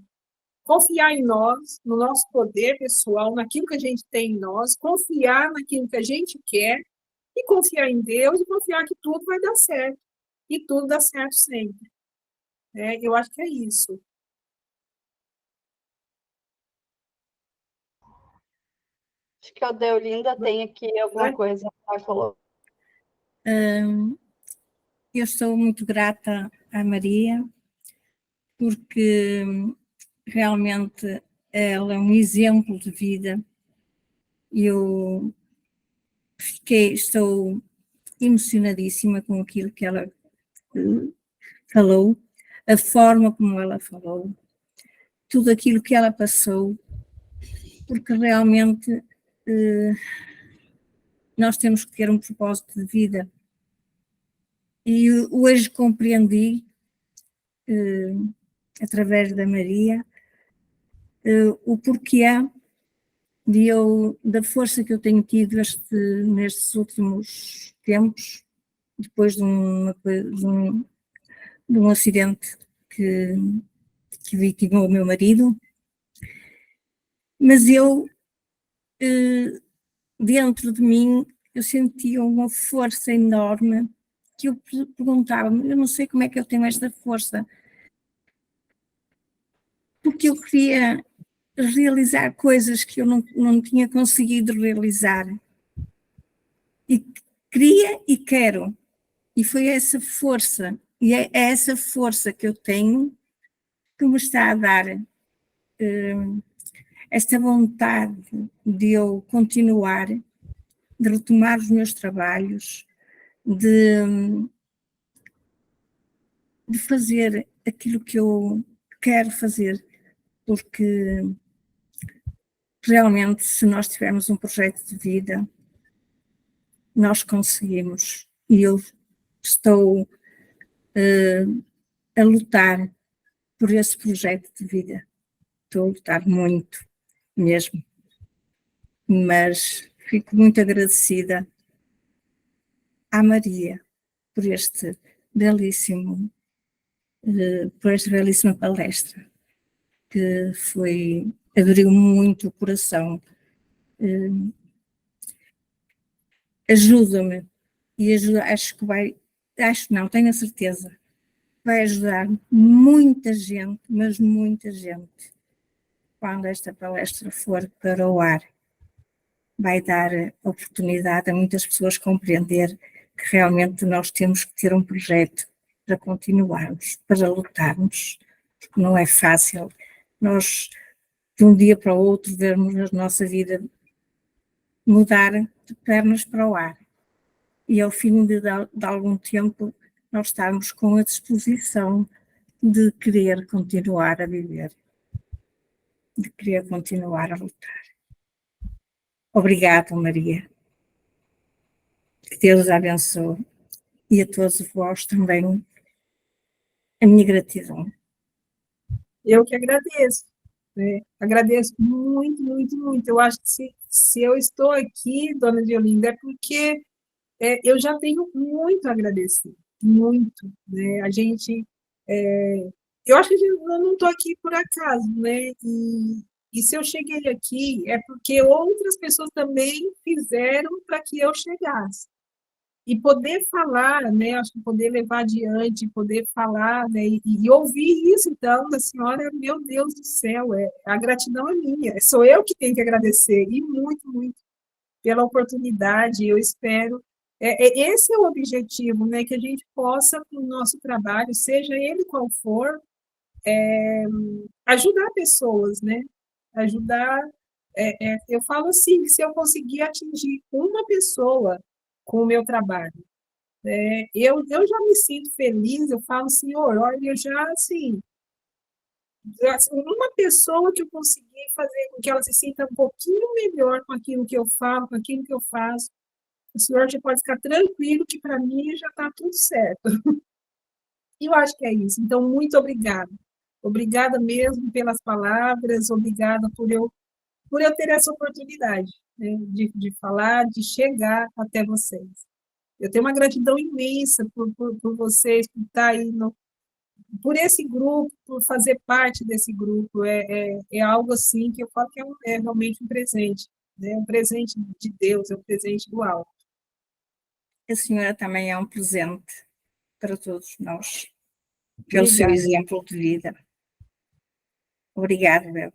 Confiar em nós, no nosso poder pessoal, naquilo que a gente tem em nós, confiar naquilo que a gente quer, e confiar em Deus, e confiar que tudo vai dar certo. E tudo dá certo sempre. Eu acho que é isso. Acho que a Deolinda tem aqui alguma coisa para colocar. Eu sou muito grata à Maria, porque realmente ela é um exemplo de vida. Eu estou emocionadíssima com aquilo que ela falou, a forma como ela falou, tudo aquilo que ela passou, porque realmente nós temos que ter um propósito de vida. E hoje compreendi, através da Maria, o porquê da força que eu tenho tido nestes últimos tempos, depois de um acidente que vitimou o meu marido. Mas eu, dentro de mim, eu sentia uma força enorme, que eu perguntava, eu não sei como é que eu tenho esta força, porque eu queria realizar coisas que eu não tinha conseguido realizar. E queria e quero. E foi essa força, e é essa força que eu tenho que me está a dar esta vontade de eu continuar, de retomar os meus trabalhos, de fazer aquilo que eu quero fazer, porque realmente, se nós tivermos um projeto de vida, nós conseguimos. E eu estou a lutar por esse projeto de vida. Estou a lutar muito, mesmo. Mas fico muito agradecida à Maria por esta belíssima palestra, que abriu muito o coração. Ajuda-me, e tenho a certeza, vai ajudar muita gente, mas muita gente, quando esta palestra for para o ar. Vai dar oportunidade a muitas pessoas compreender que realmente nós temos que ter um projeto para continuarmos, para lutarmos, porque não é fácil nós, de um dia para o outro, vermos a nossa vida mudar de pernas para o ar. E ao fim de algum tempo, nós estamos com a disposição de querer continuar a viver, de querer continuar a lutar. Obrigada, Maria. Que Deus a abençoe. E a todos vós também a minha gratidão. Eu que agradeço. né? Agradeço muito, muito, muito. Eu acho que se eu estou aqui, dona Diolinda, é porque eu já tenho muito a agradecer, muito, né? A gente, eu acho que eu não estou aqui por acaso, né? E se eu cheguei aqui é porque outras pessoas também fizeram para que eu chegasse. E poder falar, né? Acho que poder levar adiante, poder falar, né? E ouvir isso, então, da senhora, meu Deus do céu, a gratidão é minha, sou eu que tenho que agradecer, e muito, muito pela oportunidade, eu espero. Esse é o objetivo, né? Que a gente possa, com o nosso trabalho, seja ele qual for, ajudar pessoas, né? Ajudar. Eu falo assim, que se eu conseguir atingir uma pessoa com o meu trabalho, eu já me sinto feliz, eu falo, Senhor, olha, eu já, assim, uma pessoa que eu consegui fazer com que ela se sinta um pouquinho melhor com aquilo que eu falo, com aquilo que eu faço, o senhor já pode ficar tranquilo que para mim já está tudo certo. E eu acho que é isso. Então, muito obrigada. Obrigada mesmo pelas palavras, obrigada por eu ter essa oportunidade, né, de falar, de chegar até vocês. Eu tenho uma gratidão imensa por vocês, por estar aí, por esse grupo, por fazer parte desse grupo. É algo assim que eu falo que é realmente um presente, né? Um presente de Deus, é um presente do alto. A senhora também é um presente para todos nós, pelo seu Obrigada. exemplo de vida. Obrigada, Bel.